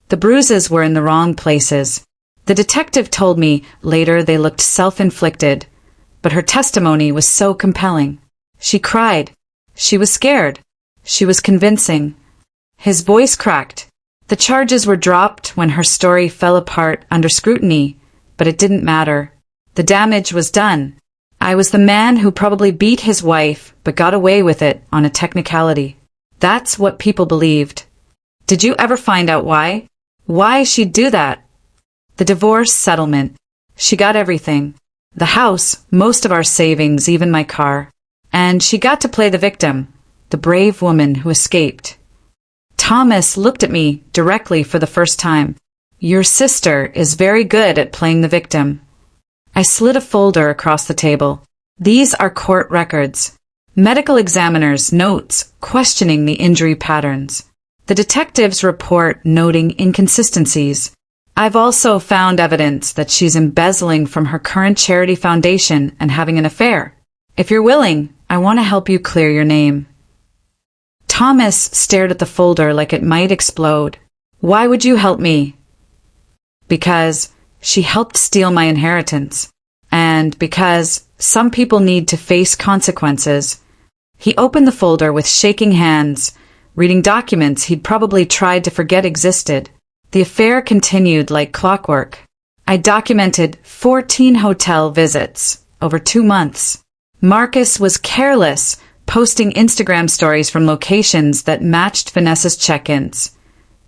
The bruises were in the wrong places. The detective told me later they looked self-inflicted, but her testimony was so compelling. She cried. She was scared. She was convincing. His voice cracked. The charges were dropped when her story fell apart under scrutiny, but it didn't matter. The damage was done. I was the man who probably beat his wife but got away with it on a technicality. That's what people believed. Did you ever find out why? Why she'd do that? The divorce settlement. She got everything. The house, most of our savings, even my car. And she got to play the victim, the brave woman who escaped. Thomas looked at me directly for the first time. Your sister is very good at playing the victim. I slid a folder across the table. These are court records. Medical examiners' notes questioning the injury patterns. The detective's report noting inconsistencies. I've also found evidence that she's embezzling from her current charity foundation and having an affair. If you're willing, I want to help you clear your name. Thomas stared at the folder like it might explode. Why would you help me? Because she helped steal my inheritance. And because some people need to face consequences. He opened the folder with shaking hands, reading documents he'd probably tried to forget existed. The affair continued like clockwork. I documented 14 hotel visits over 2 months. Marcus was careless, posting Instagram stories from locations that matched Vanessa's check-ins,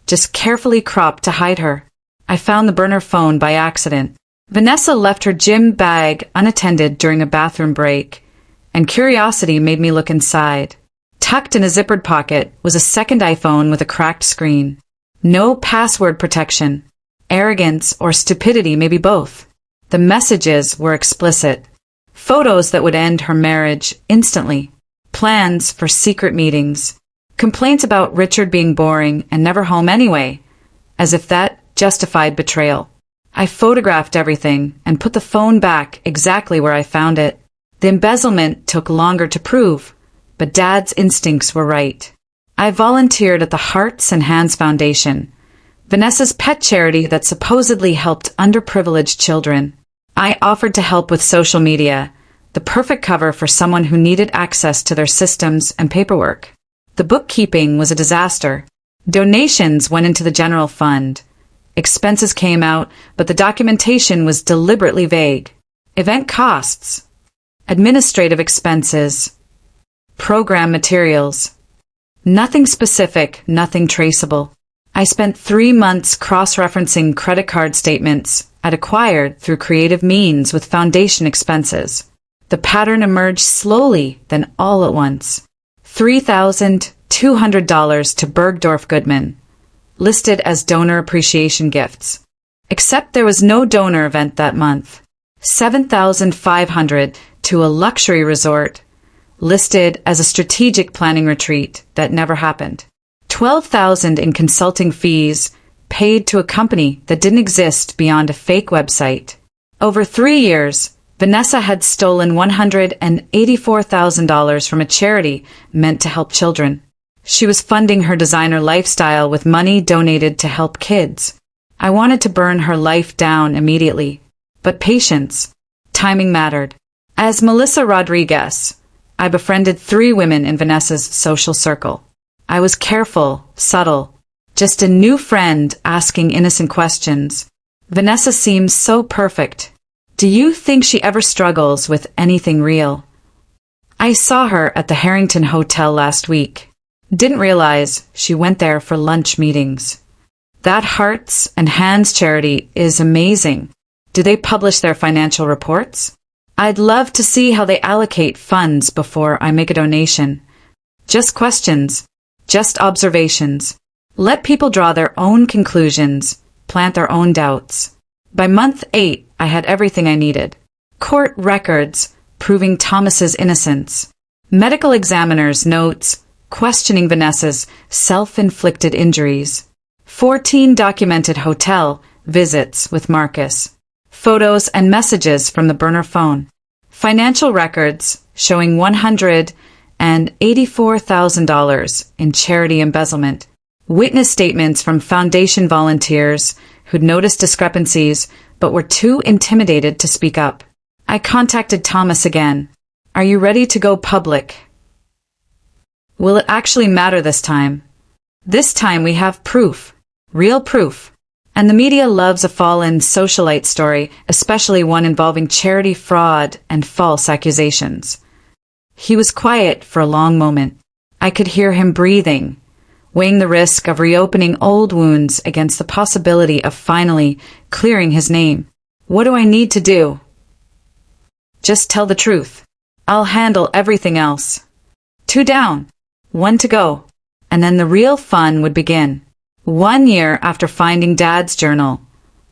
just carefully cropped to hide her. I found the burner phone by accident. Vanessa left her gym bag unattended during a bathroom break, and curiosity made me look inside. Tucked in a zippered pocket was a second iPhone with a cracked screen. No password protection. Arrogance or stupidity, maybe both. The messages were explicit. Photos that would end her marriage instantly. Plans for secret meetings. Complaints about Richard being boring and never home anyway, as if that justified betrayal. I photographed everything and put the phone back exactly where I found it. The embezzlement took longer to prove, but Dad's instincts were right. I volunteered at the Hearts and Hands Foundation, Vanessa's pet charity that supposedly helped underprivileged children. I offered to help with social media, the perfect cover for someone who needed access to their systems and paperwork. The bookkeeping was a disaster. Donations went into the general fund. Expenses came out, but the documentation was deliberately vague. Event costs. Administrative expenses. Program materials. Nothing specific, nothing traceable. I spent 3 months cross-referencing credit card statements I'd acquired through creative means with foundation expenses. The pattern emerged slowly, then all at once. $3,200 to Bergdorf Goodman, listed as donor appreciation gifts. Except there was no donor event that month. $7,500 to a luxury resort, listed as a strategic planning retreat that never happened. $12,000 in consulting fees paid to a company that didn't exist beyond a fake website. Over 3 years, Vanessa had stolen $184,000 from a charity meant to help children. She was funding her designer lifestyle with money donated to help kids. I wanted to burn her life down immediately. But patience. Timing mattered. As Melissa Rodriguez, I befriended 3 women in Vanessa's social circle. I was careful, subtle, just a new friend asking innocent questions. Vanessa seems so perfect. Do you think she ever struggles with anything real? I saw her at the Harrington Hotel last week. Didn't realize she went there for lunch meetings. That Hearts and Hands charity is amazing. Do they publish their financial reports? I'd love to see how they allocate funds before I make a donation. Just questions. Just observations. Let people draw their own conclusions, plant their own doubts. By month 8, I had everything I needed. Court records proving Thomas's innocence. Medical examiners' notes questioning Vanessa's self-inflicted injuries. 14 documented hotel visits with Marcus. Photos and messages from the burner phone. Financial records showing $184,000 in charity embezzlement. Witness statements from foundation volunteers who'd noticed discrepancies but were too intimidated to speak up. I contacted Thomas again. Are you ready to go public? Will it actually matter this time? This time we have proof. Real proof. And the media loves a fallen socialite story, especially one involving charity fraud and false accusations. He was quiet for a long moment. I could hear him breathing, weighing the risk of reopening old wounds against the possibility of finally clearing his name. What do I need to do? Just tell the truth. I'll handle everything else. 2 down, 1 to go. And then the real fun would begin. 1 year after finding Dad's journal,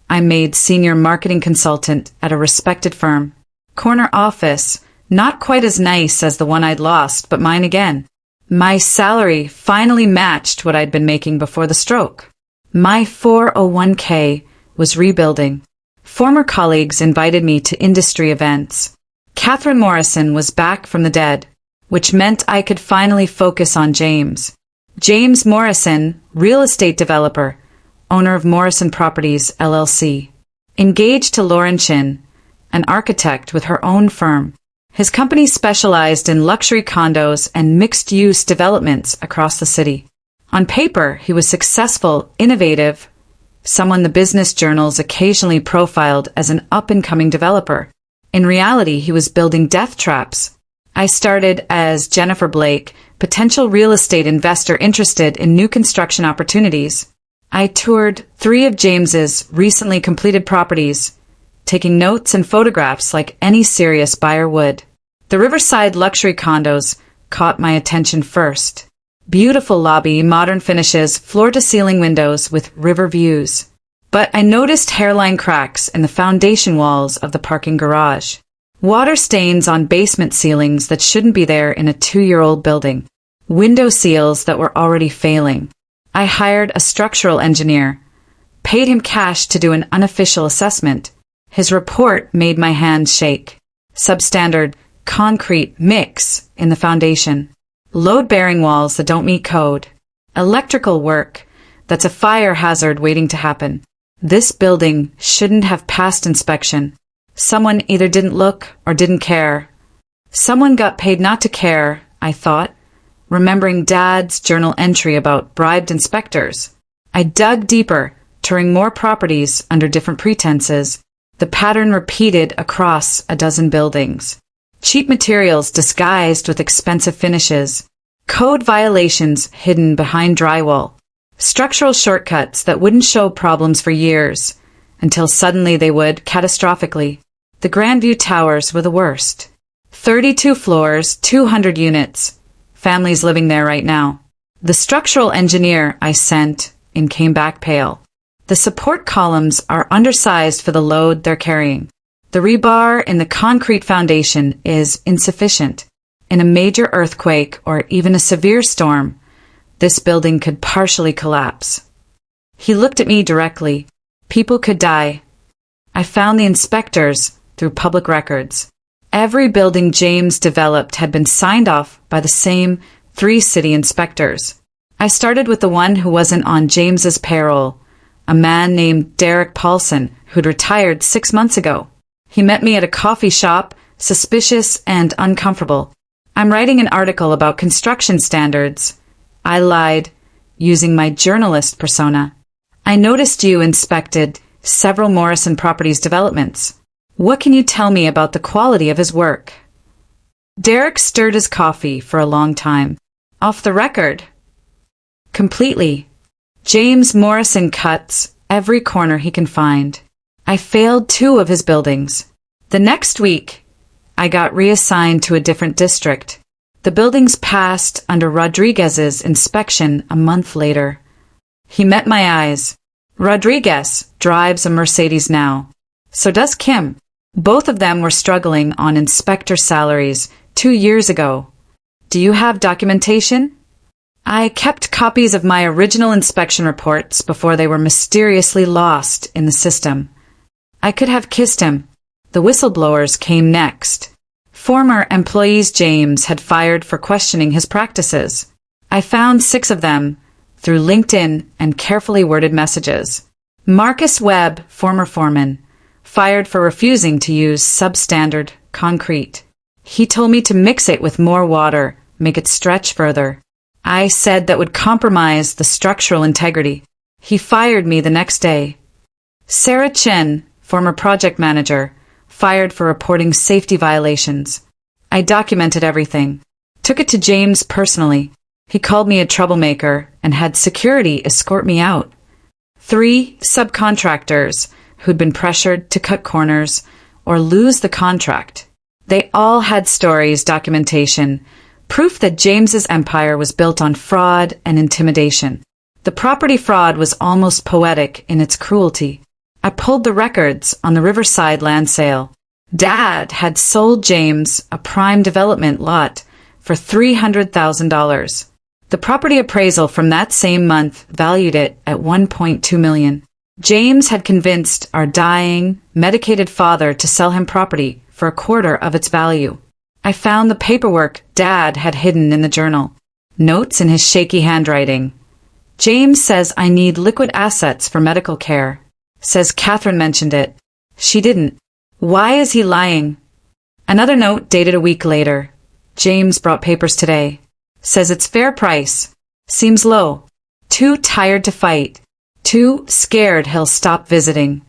I made senior marketing consultant at a respected firm. Corner office, not quite as nice as the one I'd lost, but mine again. My salary finally matched what I'd been making before the stroke. My 401k was rebuilding. Former colleagues invited me to industry events. Catherine Morrison was back from the dead, which meant I could finally focus on James. James Morrison, real estate developer, owner of Morrison Properties, LLC. Engaged to Lauren Chin, an architect with her own firm. His company specialized in luxury condos and mixed-use developments across the city. On paper, he was successful, innovative, someone the business journals occasionally profiled as an up-and-coming developer. In reality, he was building death traps. I started as Jennifer Blake, potential real estate investor interested in new construction opportunities. I toured 3 of James's recently completed properties, taking notes and photographs like any serious buyer would. The Riverside luxury condos caught my attention first. Beautiful lobby, modern finishes, floor-to-ceiling windows with river views. But I noticed hairline cracks in the foundation walls of the parking garage. Water stains on basement ceilings that shouldn't be there in a 2-year-old building. Window seals that were already failing. I hired a structural engineer, paid him cash to do an unofficial assessment. His report made my hands shake. Substandard concrete mix in the foundation. Load-bearing walls that don't meet code. Electrical work that's a fire hazard waiting to happen. This building shouldn't have passed inspection. Someone either didn't look or didn't care. Someone got paid not to care, I thought, remembering Dad's journal entry about bribed inspectors. I dug deeper, touring more properties under different pretenses. The pattern repeated across a dozen buildings. Cheap materials disguised with expensive finishes. Code violations hidden behind drywall. Structural shortcuts that wouldn't show problems for years, until suddenly they would, catastrophically. The Grandview Towers were the worst. 32 floors, 200 units. Families living there right now. The structural engineer I sent in came back pale. The support columns are undersized for the load they're carrying. The rebar in the concrete foundation is insufficient. In a major earthquake or even a severe storm, this building could partially collapse. He looked at me directly. People could die. I found the inspectors through public records. Every building James developed had been signed off by the same 3 city inspectors. I started with the one who wasn't on James's payroll, a man named Derek Paulson, who'd retired 6 months ago. He met me at a coffee shop, suspicious and uncomfortable. I'm writing an article about construction standards. I lied, using my journalist persona. I noticed you inspected several Morrison Properties developments. What can you tell me about the quality of his work? Derek stirred his coffee for a long time. Off the record. Completely. James Morrison cuts every corner he can find. I failed 2 of his buildings. The next week, I got reassigned to a different district. The buildings passed under Rodriguez's inspection a month later. He met my eyes. Rodriguez drives a Mercedes now. So does Kim. Both of them were struggling on inspector salaries 2 years ago. Do you have documentation? I kept copies of my original inspection reports before they were mysteriously lost in the system. I could have kissed him. The whistleblowers came next. Former employees James had fired for questioning his practices. I found 6 of them through LinkedIn and carefully worded messages. Marcus Webb, former foreman, fired for refusing to use substandard concrete. He told me to mix it with more water, make it stretch further. I said that would compromise the structural integrity. He fired me the next day. Sarah Chen, former project manager, fired for reporting safety violations. I documented everything. Took it to James personally. He called me a troublemaker and had security escort me out. 3 subcontractors who'd been pressured to cut corners or lose the contract. They all had stories, documentation, proof that James's empire was built on fraud and intimidation. The property fraud was almost poetic in its cruelty. I pulled the records on the Riverside land sale. Dad had sold James a prime development lot for $300,000. The property appraisal from that same month valued it at $1.2 million. James had convinced our dying, medicated father to sell him property for a quarter of its value. I found the paperwork Dad had hidden in the journal. Notes in his shaky handwriting. James says I need liquid assets for medical care. Says Catherine mentioned it. She didn't. Why is he lying? Another note dated a week later. James brought papers today. Says it's fair price. Seems low. Too tired to fight. Too scared he'll stop visiting.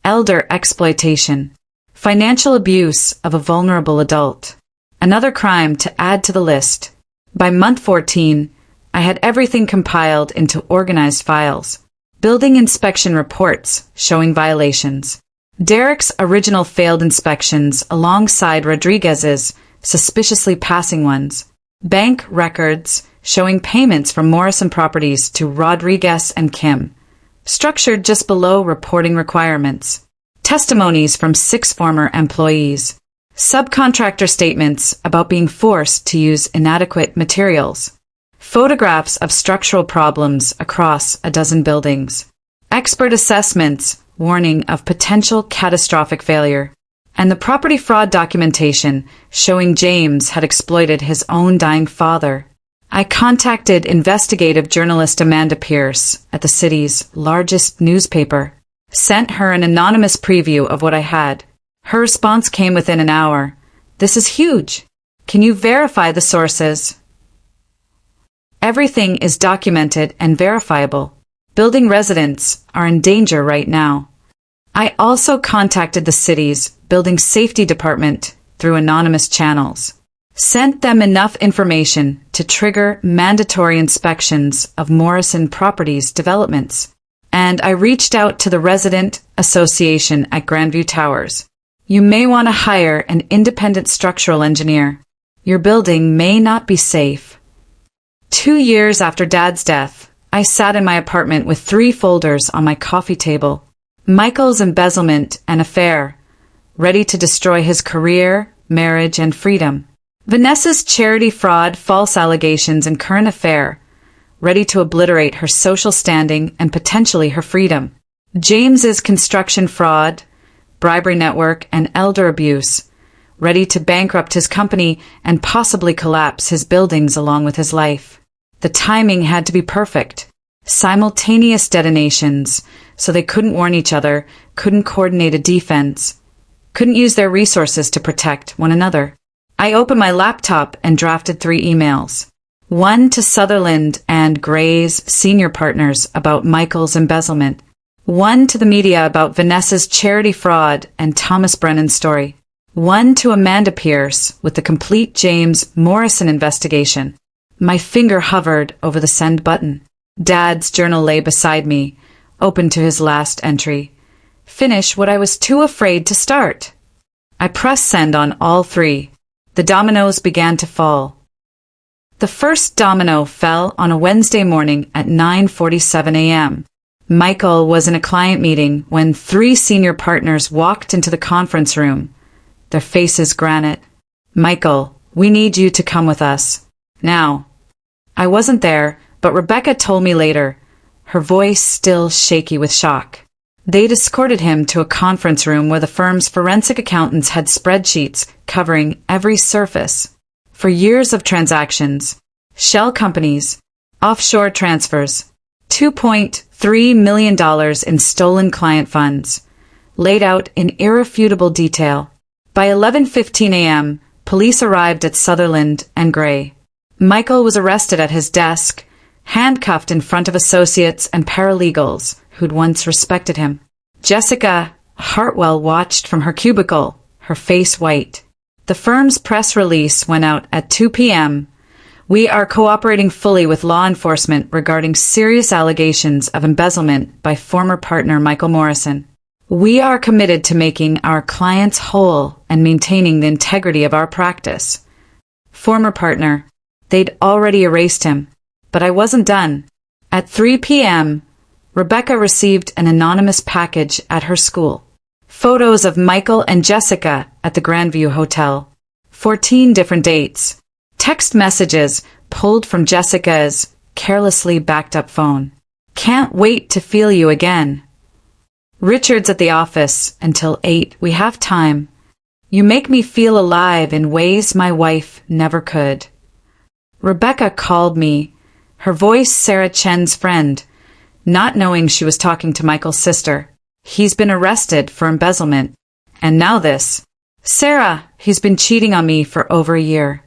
Elder exploitation. Financial abuse of a vulnerable adult. Another crime to add to the list. By month 14, I had everything compiled into organized files. Building inspection reports showing violations. Derek's original failed inspections alongside Rodriguez's suspiciously passing ones. Bank records showing payments from Morrison Properties to Rodriguez and Kim. Structured just below reporting requirements. Testimonies from 6 former employees. Subcontractor statements about being forced to use inadequate materials. Photographs of structural problems across a dozen buildings. Expert assessments warning of potential catastrophic failure. And the property fraud documentation showing James had exploited his own dying father. I contacted investigative journalist Amanda Pierce at the city's largest newspaper. Sent her an anonymous preview of what I had. Her response came within an hour. This is huge. Can you verify the sources? Everything is documented and verifiable. Building residents are in danger right now. I also contacted the city's building safety department through anonymous channels. Sent them enough information to trigger mandatory inspections of Morrison Properties developments. And I reached out to the resident association at Grandview Towers. You may want to hire an independent structural engineer. Your building may not be safe. 2 years after Dad's death, I sat in my apartment with 3 folders on my coffee table. Michael's embezzlement and affair, ready to destroy his career, marriage, and freedom. Vanessa's charity fraud, false allegations, and current affair, ready to obliterate her social standing and potentially her freedom. James's construction fraud, bribery network, and elder abuse, ready to bankrupt his company and possibly collapse his buildings along with his life. The timing had to be perfect. Simultaneous detonations, so they couldn't warn each other, couldn't coordinate a defense, couldn't use their resources to protect one another. I opened my laptop and drafted 3 emails. 1 to Sutherland and Gray's senior partners about Michael's embezzlement. 1 to the media about Vanessa's charity fraud and Thomas Brennan's story. 1 to Amanda Pierce with the complete James Morrison investigation. My finger hovered over the send button. Dad's journal lay beside me, open to his last entry. Finish what I was too afraid to start. I pressed send on all 3. The dominoes began to fall. The first domino fell on a Wednesday morning at 9:47 a.m. Michael was in a client meeting when 3 senior partners walked into the conference room, their faces granite. Michael, we need you to come with us. Now. I wasn't there, but Rebecca told me later, her voice still shaky with shock. They'd escorted him to a conference room where the firm's forensic accountants had spreadsheets covering every surface. For years of transactions, shell companies, offshore transfers, $2.3 million in stolen client funds, laid out in irrefutable detail. By 11:15 a.m., police arrived at Sutherland and Gray. Michael was arrested at his desk, handcuffed in front of associates and paralegals who'd once respected him. Jessica Hartwell watched from her cubicle, her face white. The firm's press release went out at 2 p.m. We are cooperating fully with law enforcement regarding serious allegations of embezzlement by former partner Michael Morrison. We are committed to making our clients whole and maintaining the integrity of our practice. Former partner. They'd already erased him. But I wasn't done. At 3 p.m., Rebecca received an anonymous package at her school. Photos of Michael and Jessica at the Grandview Hotel. 14 different dates. Text messages pulled from Jessica's carelessly backed up phone. Can't wait to feel you again. Richard's at the office until 8. We have time. You make me feel alive in ways my wife never could. Rebecca called me, her voice Sarah Chen's friend, not knowing she was talking to Michael's sister. He's been arrested for embezzlement. And now this. Sarah, he's been cheating on me for over a year.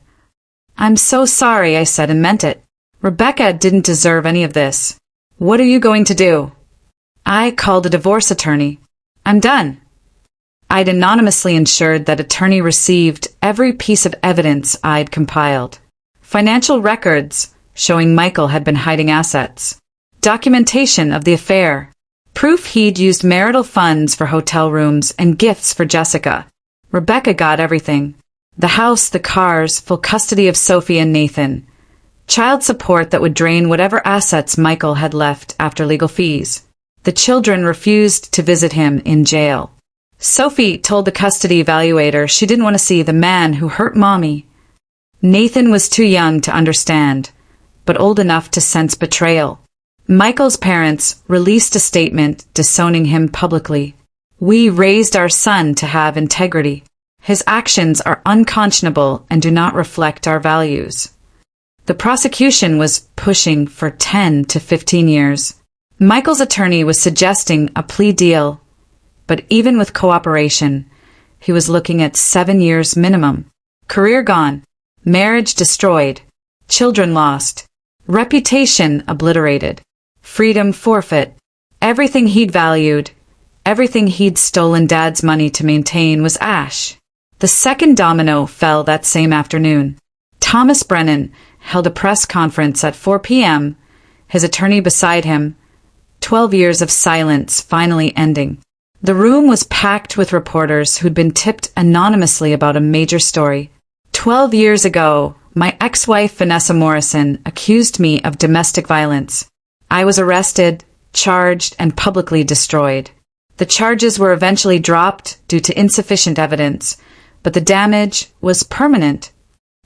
I'm so sorry, I said and meant it. Rebecca didn't deserve any of this. What are you going to do? I called a divorce attorney. I'm done. I'd anonymously ensured that attorney received every piece of evidence I'd compiled. Financial records showing Michael had been hiding assets. Documentation of the affair. Proof he'd used marital funds for hotel rooms and gifts for Jessica. Rebecca got everything. The house, the cars, full custody of Sophie and Nathan. Child support that would drain whatever assets Michael had left after legal fees. The children refused to visit him in jail. Sophie told the custody evaluator she didn't want to see the man who hurt Mommy. Nathan was too young to understand, but old enough to sense betrayal. Michael's parents released a statement disowning him publicly. We raised our son to have integrity. His actions are unconscionable and do not reflect our values. The prosecution was pushing for 10 to 15 years. Michael's attorney was suggesting a plea deal, but even with cooperation, he was looking at 7 years minimum. Career gone, marriage destroyed, children lost, reputation obliterated, freedom forfeit. Everything he'd valued, everything he'd stolen Dad's money to maintain was ash. The second domino fell that same afternoon. Thomas Brennan held a press conference at 4 p.m., his attorney beside him, 12 years of silence finally ending. The room was packed with reporters who'd been tipped anonymously about a major story. 12 years ago, my ex-wife Vanessa Morrison accused me of domestic violence. I was arrested, charged, and publicly destroyed. The charges were eventually dropped due to insufficient evidence, but the damage was permanent.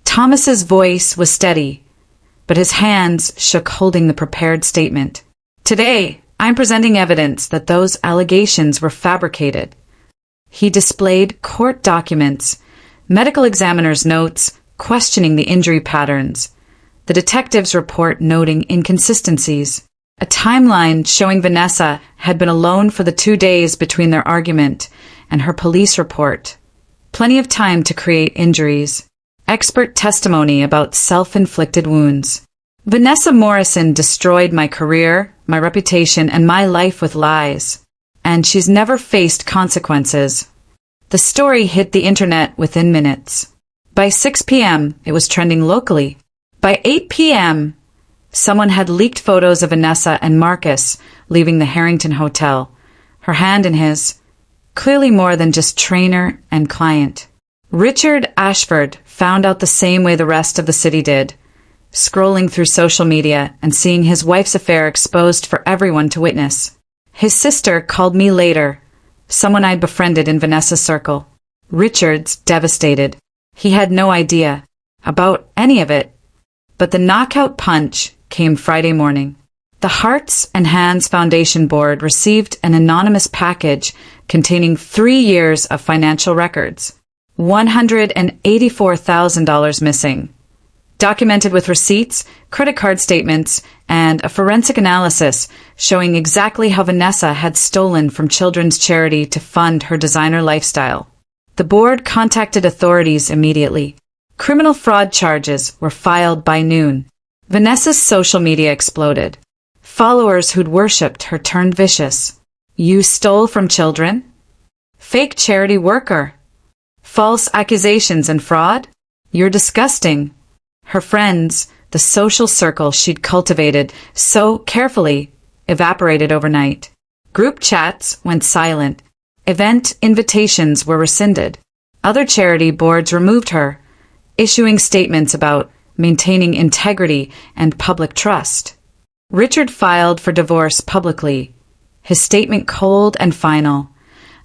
Thomas's voice was steady, but his hands shook holding the prepared statement. Today, I'm presenting evidence that those allegations were fabricated. He displayed court documents, medical examiner's notes questioning the injury patterns, the detective's report noting inconsistencies, a timeline showing Vanessa had been alone for the 2 days between their argument and her police report. Plenty of time to create injuries. Expert testimony about self-inflicted wounds. Vanessa Morrison destroyed my career, my reputation, and my life with lies. And she's never faced consequences. The story hit the internet within minutes. By 6 p.m., it was trending locally. By 8 p.m., someone had leaked photos of Vanessa and Marcus leaving the Harrington Hotel, her hand in his, clearly more than just trainer and client. Richard Ashford found out the same way the rest of the city did, scrolling through social media and seeing his wife's affair exposed for everyone to witness. His sister called me later, someone I'd befriended in Vanessa's circle. Richard's devastated. He had no idea about any of it. But the knockout punch came Friday morning. The Hearts and Hands Foundation Board received an anonymous package containing 3 years of financial records. $184,000 missing. Documented with receipts, credit card statements, and a forensic analysis showing exactly how Vanessa had stolen from children's charity to fund her designer lifestyle. The board contacted authorities immediately. Criminal fraud charges were filed by noon. Vanessa's social media exploded. Followers who'd worshipped her turned vicious. You stole from children? Fake charity worker? False accusations and fraud? You're disgusting. Her friends, the social circle she'd cultivated so carefully, evaporated overnight. Group chats went silent. Event invitations were rescinded. Other charity boards removed her, issuing statements about maintaining integrity and public trust. Richard filed for divorce publicly, his statement cold and final.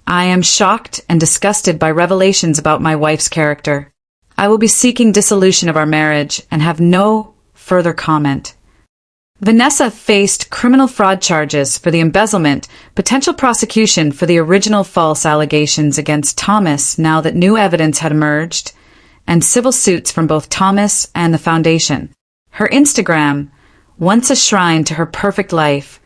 I am shocked and disgusted by revelations about my wife's character. I will be seeking dissolution of our marriage and have no further comment. Vanessa faced criminal fraud charges for the embezzlement, potential prosecution for the original false allegations against Thomas now that new evidence had emerged, and civil suits from both Thomas and the foundation. Her Instagram, once a shrine to her perfect life,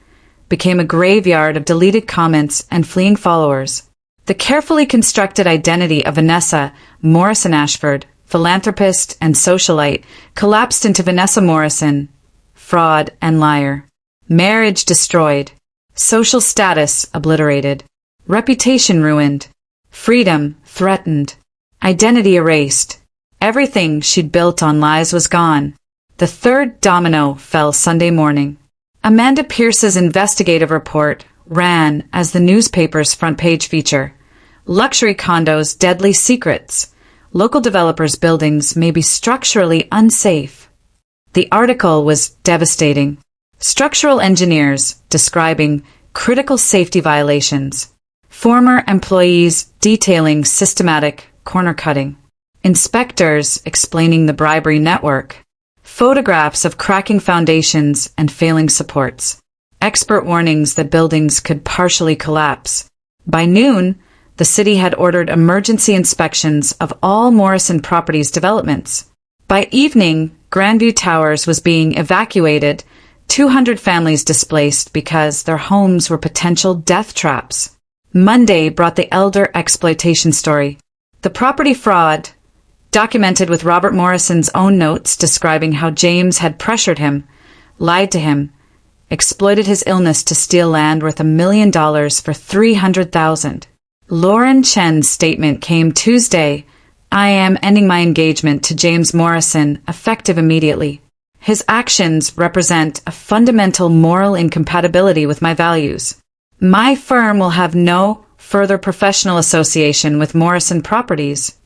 became a graveyard of deleted comments and fleeing followers. The carefully constructed identity of Vanessa Morrison Ashford, philanthropist and socialite, collapsed into Vanessa Morrison, fraud and liar. Marriage destroyed. Social status obliterated. Reputation ruined. Freedom threatened. Identity erased. Everything she'd built on lies was gone. The third domino fell Sunday morning. Amanda Pierce's investigative report ran as the newspaper's front page feature. Luxury condos, deadly secrets. Local developers' buildings may be structurally unsafe. The article was devastating. Structural engineers describing critical safety violations. Former employees detailing systematic corner cutting. Inspectors explaining the bribery network. Photographs of cracking foundations and failing supports. Expert warnings that buildings could partially collapse. By noon, the city had ordered emergency inspections of all Morrison Properties developments. By evening, Grandview Towers was being evacuated, 200 families displaced because their homes were potential death traps. Monday brought the elder exploitation story. The property fraud, documented with Robert Morrison's own notes describing how James had pressured him, lied to him, exploited his illness to steal land worth $1 million for $300,000. Lauren Chen's statement came Tuesday. I am ending my engagement to James Morrison, effective immediately. His actions represent a fundamental moral incompatibility with my values. My firm will have no further professional association with Morrison Properties.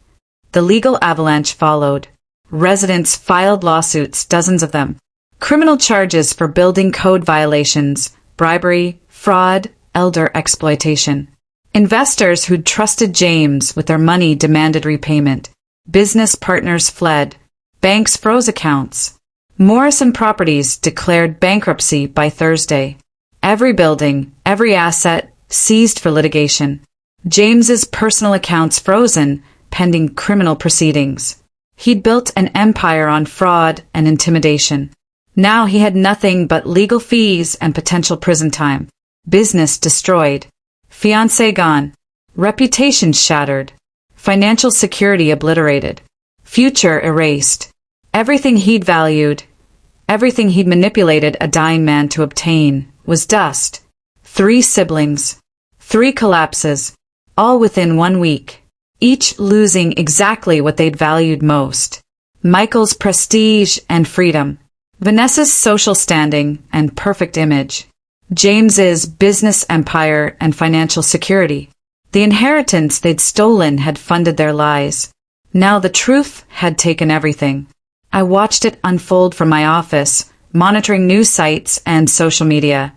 The legal avalanche followed. Residents filed lawsuits, dozens of them. Criminal charges for building code violations, bribery, fraud, elder exploitation. Investors who'd trusted James with their money demanded repayment. Business partners fled. Banks froze accounts. Morrison Properties declared bankruptcy by Thursday. Every building, every asset, seized for litigation. James's personal accounts frozen, pending criminal proceedings. He'd built an empire on fraud and intimidation. Now he had nothing but legal fees and potential prison time. Business destroyed. Fiancé gone. Reputation shattered. Financial security obliterated. Future erased. Everything he'd valued, everything he'd manipulated a dying man to obtain, was dust. 3 siblings. 3 collapses. All within 1 week. Each losing exactly what they'd valued most. Michael's prestige and freedom. Vanessa's social standing and perfect image. James's business empire and financial security. The inheritance they'd stolen had funded their lies. Now the truth had taken everything. I watched it unfold from my office, monitoring news sites and social media,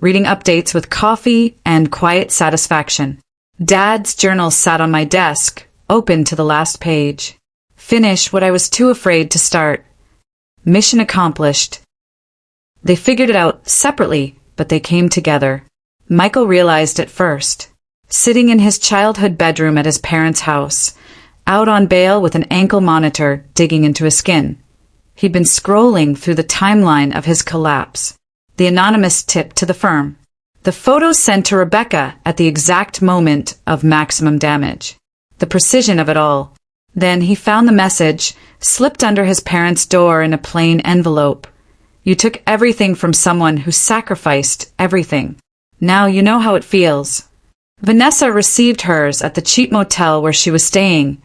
reading updates with coffee and quiet satisfaction. Dad's journal sat on my desk, open to the last page. Finish what I was too afraid to start. Mission accomplished. They figured it out separately, but they came together. Michael realized it first. Sitting in his childhood bedroom at his parents' house, out on bail with an ankle monitor digging into his skin. He'd been scrolling through the timeline of his collapse. The anonymous tip to the firm. The photos sent to Rebecca at the exact moment of maximum damage. The precision of it all. Then he found the message, slipped under his parents' door in a plain envelope. You took everything from someone who sacrificed everything. Now you know how it feels. Vanessa received hers at the cheap motel where she was staying,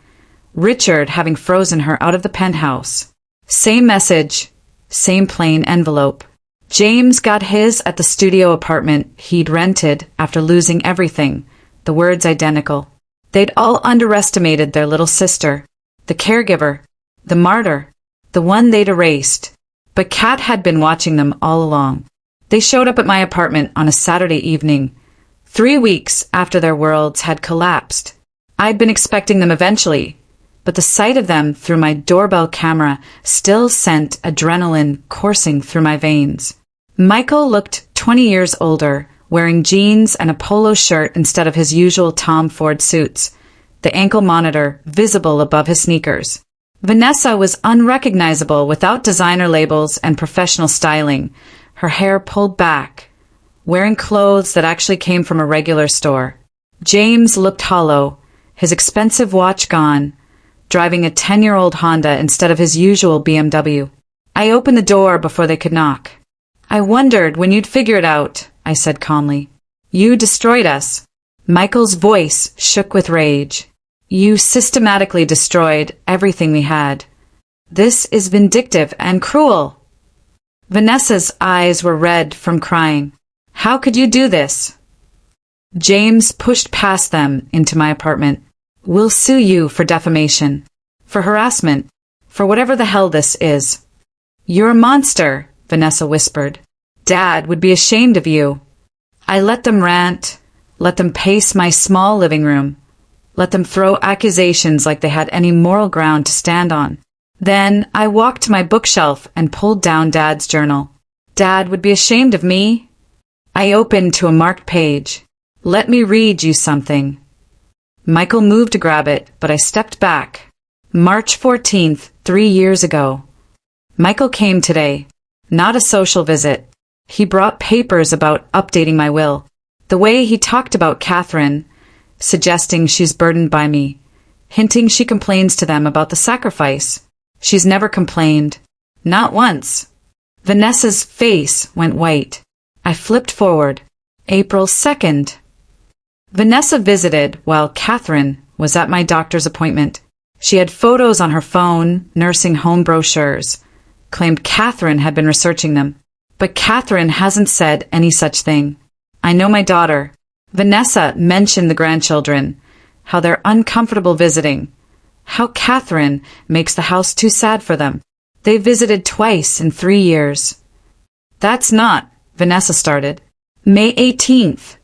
Richard having frozen her out of the penthouse. Same message, same plain envelope. James got his at the studio apartment he'd rented after losing everything, the words identical. They'd all underestimated their little sister, the caregiver, the martyr, the one they'd erased. But Kat had been watching them all along. They showed up at my apartment on a Saturday evening, 3 weeks after their worlds had collapsed. I'd been expecting them eventually, but the sight of them through my doorbell camera still sent adrenaline coursing through my veins. Michael looked 20 years older, wearing jeans and a polo shirt instead of his usual Tom Ford suits, the ankle monitor visible above his sneakers. Vanessa was unrecognizable without designer labels and professional styling, her hair pulled back, wearing clothes that actually came from a regular store. James looked hollow, his expensive watch gone, driving a 10-year-old Honda instead of his usual BMW. I opened the door before they could knock. I wondered when you'd figure it out, I said calmly. You destroyed us. Michael's voice shook with rage. You systematically destroyed everything we had. This is vindictive and cruel. Vanessa's eyes were red from crying. How could you do this? James pushed past them into my apartment. We'll sue you for defamation, for harassment, for whatever the hell this is. You're a monster, Vanessa whispered. Dad would be ashamed of you. I let them rant, let them pace my small living room, let them throw accusations like they had any moral ground to stand on. Then I walked to my bookshelf and pulled down Dad's journal. Dad would be ashamed of me. I opened to a marked page. Let me read you something. Michael moved to grab it, but I stepped back. March 14th, 3 years ago. Michael came today. Not a social visit. He brought papers about updating my will. The way he talked about Catherine, suggesting she's burdened by me, hinting she complains to them about the sacrifice. She's never complained. Not once. Vanessa's face went white. I flipped forward. April 2nd. Vanessa visited while Catherine was at my doctor's appointment. She had photos on her phone, nursing home brochures, claimed Catherine had been researching them. But Catherine hasn't said any such thing. I know my daughter. Vanessa mentioned the grandchildren, how they're uncomfortable visiting, how Catherine makes the house too sad for them. They visited twice in 3 years. That's not, Vanessa started. May 18th.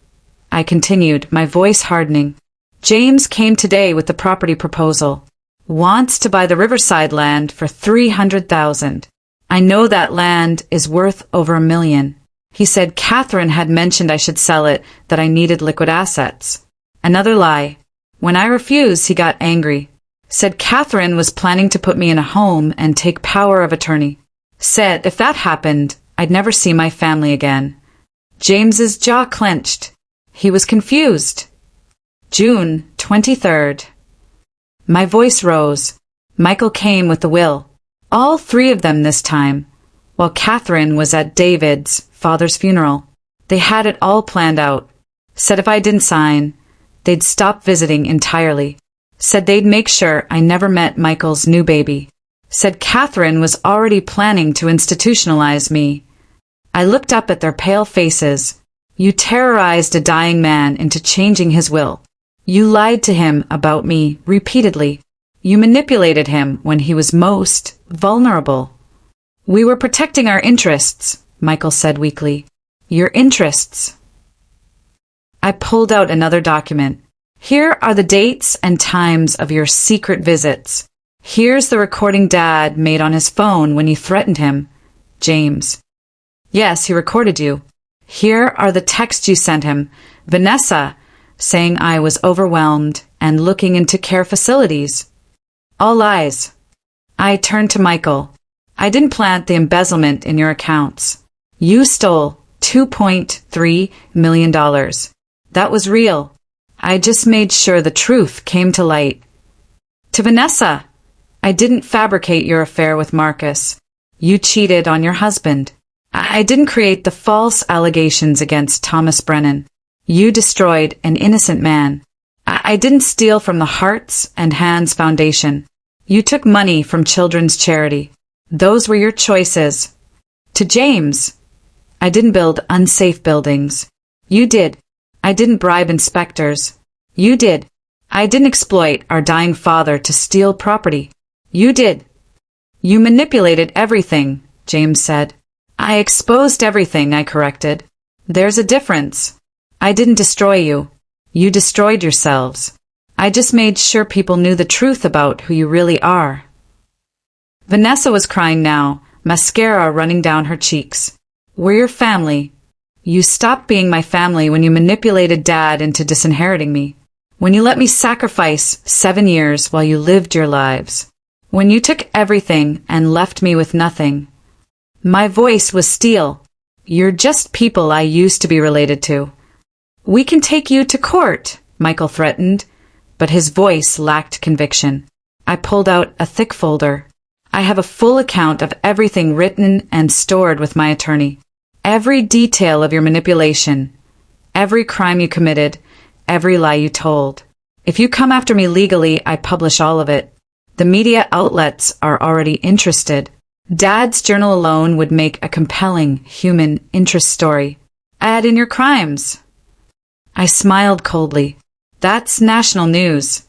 I continued, my voice hardening. James came today with the property proposal. Wants to buy the Riverside land for $300,000. I know that land is worth over $1 million. He said Catherine had mentioned I should sell it, that I needed liquid assets. Another lie. When I refused, he got angry. Said Catherine was planning to put me in a home and take power of attorney. Said if that happened, I'd never see my family again. James's jaw clenched. He was confused. June 23rd. My voice rose. Michael came with the will. All 3 of them this time, while Catherine was at David's father's funeral. They had it all planned out. Said if I didn't sign, they'd stop visiting entirely. Said they'd make sure I never met Michael's new baby. Said Catherine was already planning to institutionalize me. I looked up at their pale faces. You terrorized a dying man into changing his will. You lied to him about me repeatedly. You manipulated him when he was most vulnerable. We were protecting our interests, Michael said weakly. Your interests. I pulled out another document. Here are the dates and times of your secret visits. Here's the recording Dad made on his phone when you threatened him. James. Yes, he recorded you. Here are the texts you sent him. Vanessa, saying I was overwhelmed and looking into care facilities. All lies. I turned to Michael. I didn't plant the embezzlement in your accounts. You stole $2.3 million. That was real. I just made sure the truth came to light. To Vanessa, I didn't fabricate your affair with Marcus. You cheated on your husband. I didn't create the false allegations against Thomas Brennan. You destroyed an innocent man. I didn't steal from the Hearts and Hands Foundation. You took money from children's charity. Those were your choices. To James, I didn't build unsafe buildings. You did. I didn't bribe inspectors. You did. I didn't exploit our dying father to steal property. You did. You manipulated everything, James said. I exposed everything, I corrected. There's a difference. I didn't destroy you. You destroyed yourselves. I just made sure people knew the truth about who you really are. Vanessa was crying now, mascara running down her cheeks. We're your family. You stopped being my family when you manipulated Dad into disinheriting me. When you let me sacrifice 7 years while you lived your lives. When you took everything and left me with nothing. My voice was steel. You're just people I used to be related to. We can take you to court, Michael threatened, but his voice lacked conviction. I pulled out a thick folder. I have a full account of everything written and stored with my attorney. Every detail of your manipulation. Every crime you committed. Every lie you told. If you come after me legally, I publish all of it. The media outlets are already interested. Dad's journal alone would make a compelling human interest story. Add in your crimes. I smiled coldly. That's national news.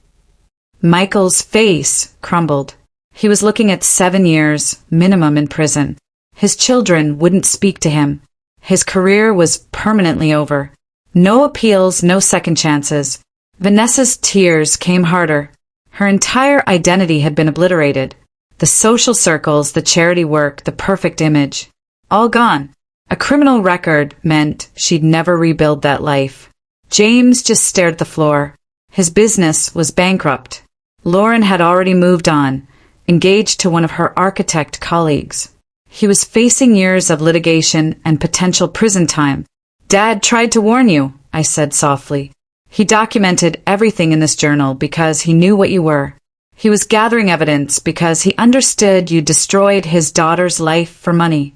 Michael's face crumbled. He was looking at 7 years, minimum in prison. His children wouldn't speak to him. His career was permanently over. No appeals, no second chances. Vanessa's tears came harder. Her entire identity had been obliterated. The social circles, the charity work, the perfect image. All gone. A criminal record meant she'd never rebuild that life. James just stared at the floor. His business was bankrupt. Lauren had already moved on, engaged to one of her architect colleagues. He was facing years of litigation and potential prison time. Dad tried to warn you, I said softly. He documented everything in this journal because he knew what you were. He was gathering evidence because he understood you destroyed his daughter's life for money.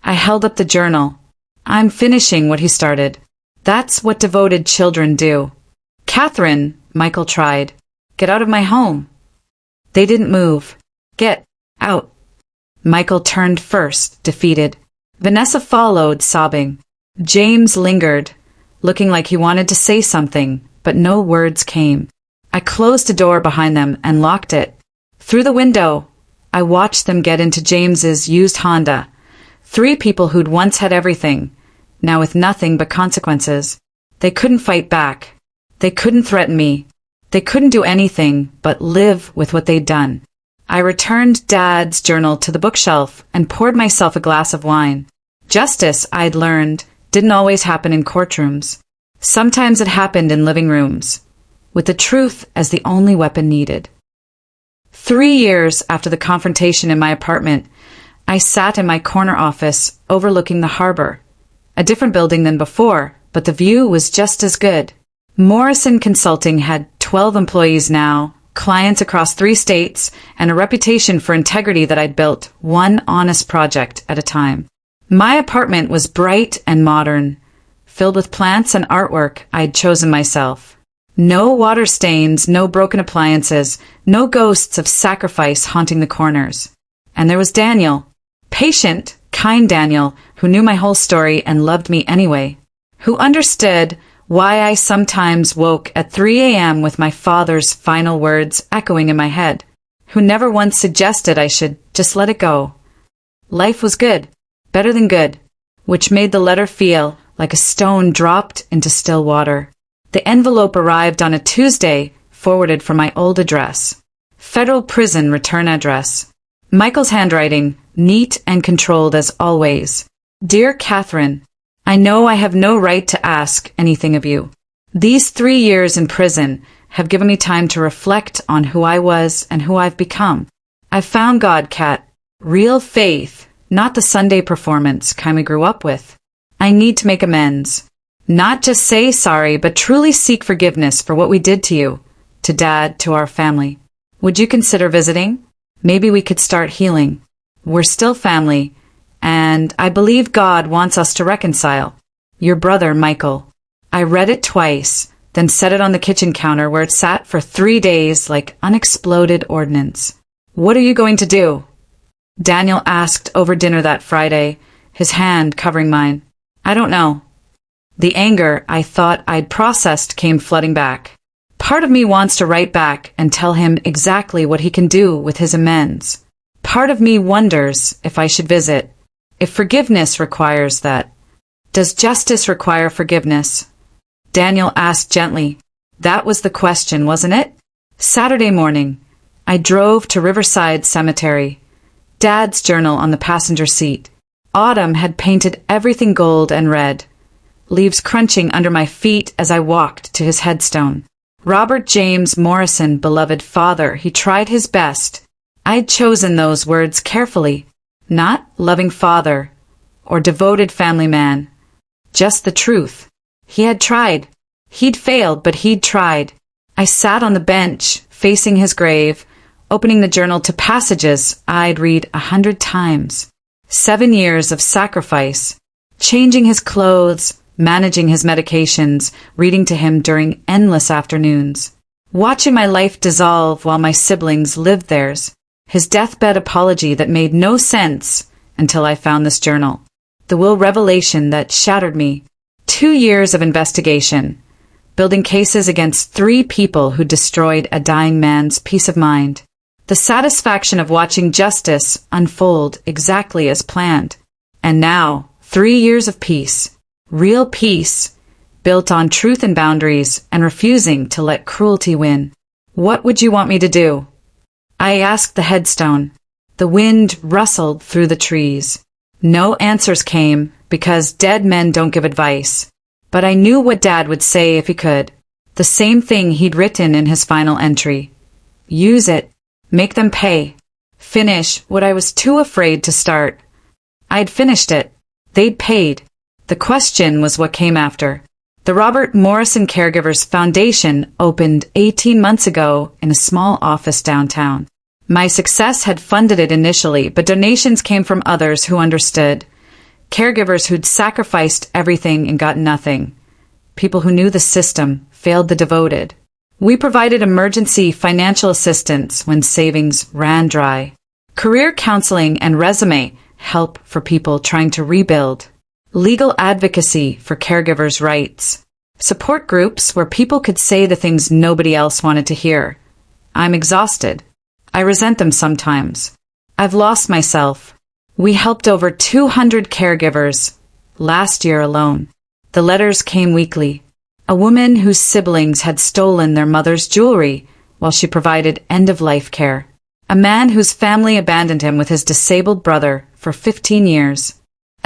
I held up the journal. I'm finishing what he started. That's what devoted children do. Catherine, Michael tried. Get out of my home. They didn't move. Get out. Michael turned first, defeated. Vanessa followed, sobbing. James lingered, looking like he wanted to say something, but no words came. I closed the door behind them and locked it. Through the window, I watched them get into James's used Honda. 3 people who'd once had everything, now with nothing but consequences. They couldn't fight back. They couldn't threaten me. They couldn't do anything but live with what they'd done. I returned Dad's journal to the bookshelf and poured myself a glass of wine. Justice, I'd learned, didn't always happen in courtrooms. Sometimes it happened in living rooms, with the truth as the only weapon needed. 3 years after the confrontation in my apartment, I sat in my corner office overlooking the harbor. A different building than before, but the view was just as good. Morrison Consulting had 12 employees now, clients across 3 states, and a reputation for integrity that I'd built one honest project at a time. My apartment was bright and modern, filled with plants and artwork I'd chosen myself. No water stains, no broken appliances, no ghosts of sacrifice haunting the corners. And there was Daniel, patient, kind Daniel, who knew my whole story and loved me anyway, who understood why I sometimes woke at 3 a.m. with my father's final words echoing in my head, who never once suggested I should just let it go. Life was good, better than good, which made the letter feel like a stone dropped into still water. The envelope arrived on a Tuesday, forwarded from my old address. Federal prison return address. Michael's handwriting, neat and controlled as always. Dear Catherine, I know I have no right to ask anything of you. These 3 years in prison have given me time to reflect on who I was and who I've become. I've found God, Cat. Real faith, not the Sunday performance kind we grew up with. I need to make amends. Not just say sorry, but truly seek forgiveness for what we did to you, to Dad, to our family. Would you consider visiting? Maybe we could start healing. We're still family, and I believe God wants us to reconcile. Your brother, Michael. I read it twice, then set it on the kitchen counter where it sat for 3 days like unexploded ordnance. "What are you going to do?" Daniel asked over dinner that Friday, his hand covering mine. "I don't know." The anger I thought I'd processed came flooding back. Part of me wants to write back and tell him exactly what he can do with his amends. Part of me wonders if I should visit, if forgiveness requires that. Does justice require forgiveness? Daniel asked gently. That was the question, wasn't it? Saturday morning, I drove to Riverside Cemetery. Dad's journal on the passenger seat. Autumn had painted everything gold and red. Leaves crunching under my feet as I walked to his headstone. Robert James Morrison, beloved father, he tried his best. I'd chosen those words carefully. Not loving father or devoted family man. Just the truth. He had tried. He'd failed, but he'd tried. I sat on the bench, facing his grave, opening the journal to passages I'd read 100 times. 7 years of sacrifice, changing his clothes, managing his medications, reading to him during endless afternoons, watching my life dissolve while my siblings lived theirs, his deathbed apology that made no sense until I found this journal, the will revelation that shattered me, 2 years of investigation, building cases against 3 people who destroyed a dying man's peace of mind, the satisfaction of watching justice unfold exactly as planned, and now 3 years of peace. Real peace, built on truth and boundaries and refusing to let cruelty win. What would you want me to do? I asked the headstone. The wind rustled through the trees. No answers came because dead men don't give advice. But I knew what Dad would say if he could. The same thing he'd written in his final entry. Use it. Make them pay. Finish what I was too afraid to start. I'd finished it. They'd paid. The question was what came after. The Robert Morrison Caregivers Foundation opened 18 months ago in a small office downtown. My success had funded it initially, but donations came from others who understood. Caregivers who'd sacrificed everything and got nothing. People who knew the system, failed the devoted. We provided emergency financial assistance when savings ran dry. Career counseling and resume help for people trying to rebuild. Legal advocacy for caregivers' rights. Support groups where people could say the things nobody else wanted to hear. I'm exhausted. I resent them sometimes. I've lost myself. We helped over 200 caregivers last year alone. The letters came weekly. A woman whose siblings had stolen their mother's jewelry while she provided end-of-life care. A man whose family abandoned him with his disabled brother for 15 years.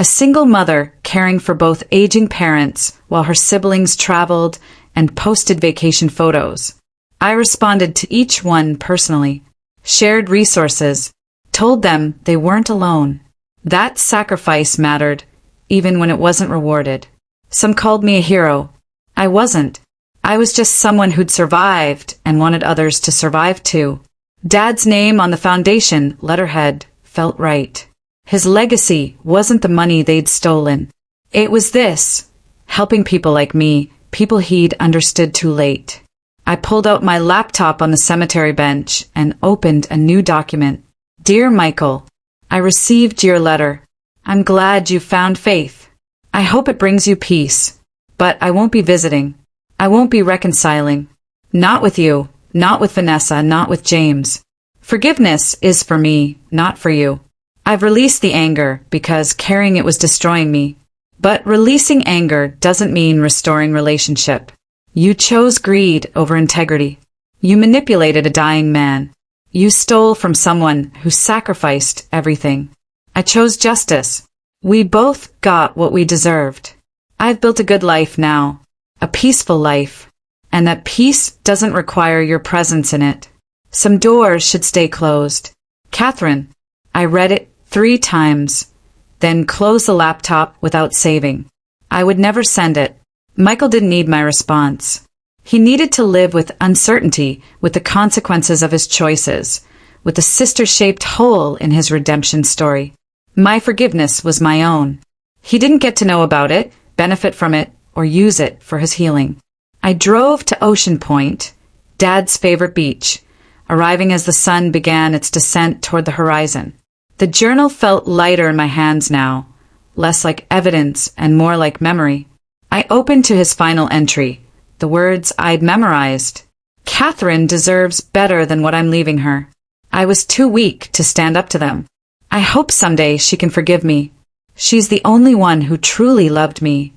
A single mother caring for both aging parents while her siblings traveled and posted vacation photos. I responded to each one personally, shared resources, told them they weren't alone. That sacrifice mattered, even when it wasn't rewarded. Some called me a hero. I wasn't. I was just someone who'd survived and wanted others to survive too. Dad's name on the foundation letterhead felt right. His legacy wasn't the money they'd stolen. It was this, helping people like me, people he'd understood too late. I pulled out my laptop on the cemetery bench and opened a new document. Dear Michael, I received your letter. I'm glad you found faith. I hope it brings you peace. But I won't be visiting. I won't be reconciling. Not with you, not with Vanessa, not with James. Forgiveness is for me, not for you. I've released the anger because carrying it was destroying me. But releasing anger doesn't mean restoring relationship. You chose greed over integrity. You manipulated a dying man. You stole from someone who sacrificed everything. I chose justice. We both got what we deserved. I've built a good life now, a peaceful life, and that peace doesn't require your presence in it. Some doors should stay closed. Catherine, I read it 3 times, then closed the laptop without saving. I would never send it. Michael didn't need my response. He needed to live with uncertainty, with the consequences of his choices, with the sister-shaped hole in his redemption story. My forgiveness was my own. He didn't get to know about it, benefit from it, or use it for his healing. I drove to Ocean Point, Dad's favorite beach, arriving as the sun began its descent toward the horizon. The journal felt lighter in my hands now, less like evidence and more like memory. I opened to his final entry, the words I'd memorized. Catherine deserves better than what I'm leaving her. I was too weak to stand up to them. I hope someday she can forgive me. She's the only one who truly loved me.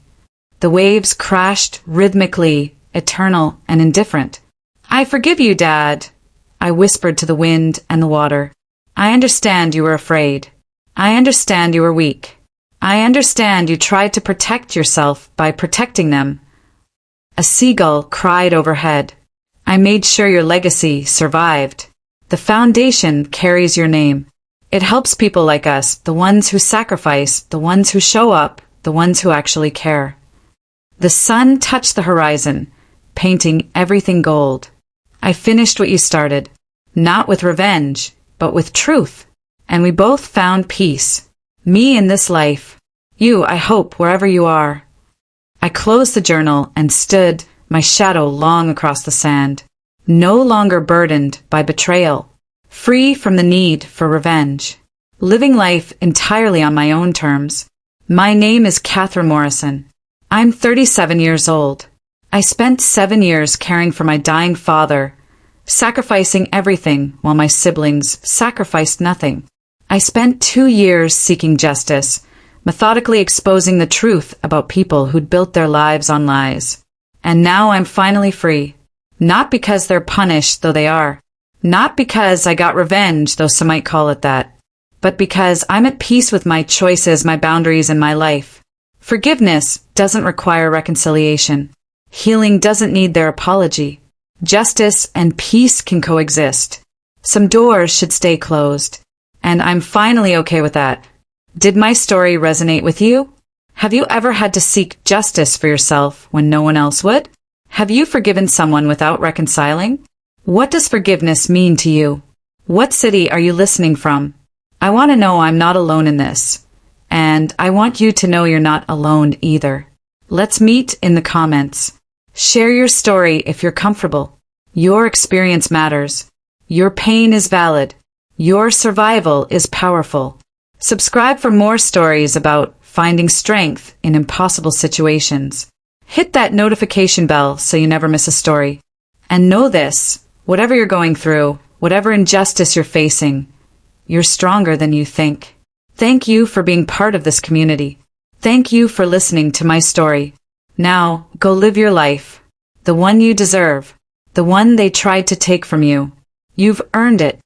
The waves crashed rhythmically, eternal and indifferent. I forgive you, Dad, I whispered to the wind and the water. I understand you were afraid. I understand you were weak. I understand you tried to protect yourself by protecting them. A seagull cried overhead. I made sure your legacy survived. The foundation carries your name. It helps people like us, the ones who sacrifice, the ones who show up, the ones who actually care. The sun touched the horizon, painting everything gold. I finished what you started, not with revenge, but with truth. And we both found peace. Me in this life. You, I hope, wherever you are. I closed the journal and stood, my shadow long across the sand, no longer burdened by betrayal, free from the need for revenge, living life entirely on my own terms. My name is Catherine Morrison. I'm 37 years old. I spent 7 years caring for my dying father, sacrificing everything while my siblings sacrificed nothing. I spent 2 years seeking justice, methodically exposing the truth about people who'd built their lives on lies. And now I'm finally free. Not because they're punished, though they are. Not because I got revenge, though some might call it that. But because I'm at peace with my choices, my boundaries, and my life. Forgiveness doesn't require reconciliation. Healing doesn't need their apology. Justice and peace can coexist. Some doors should stay closed. And I'm finally okay with that. Did my story resonate with you? Have you ever had to seek justice for yourself when no one else would? Have you forgiven someone without reconciling? What does forgiveness mean to you? What city are you listening from? I want to know I'm not alone in this. And I want you to know you're not alone either. Let's meet in the comments. Share your story if you're comfortable. Your experience matters. Your pain is valid. Your survival is powerful. Subscribe for more stories about finding strength in impossible situations. Hit that notification bell so you never miss a story. And know this, whatever you're going through, whatever injustice you're facing, you're stronger than you think. Thank you for being part of this community. Thank you for listening to my story. Now, go live your life. The one you deserve. The one they tried to take from you. You've earned it.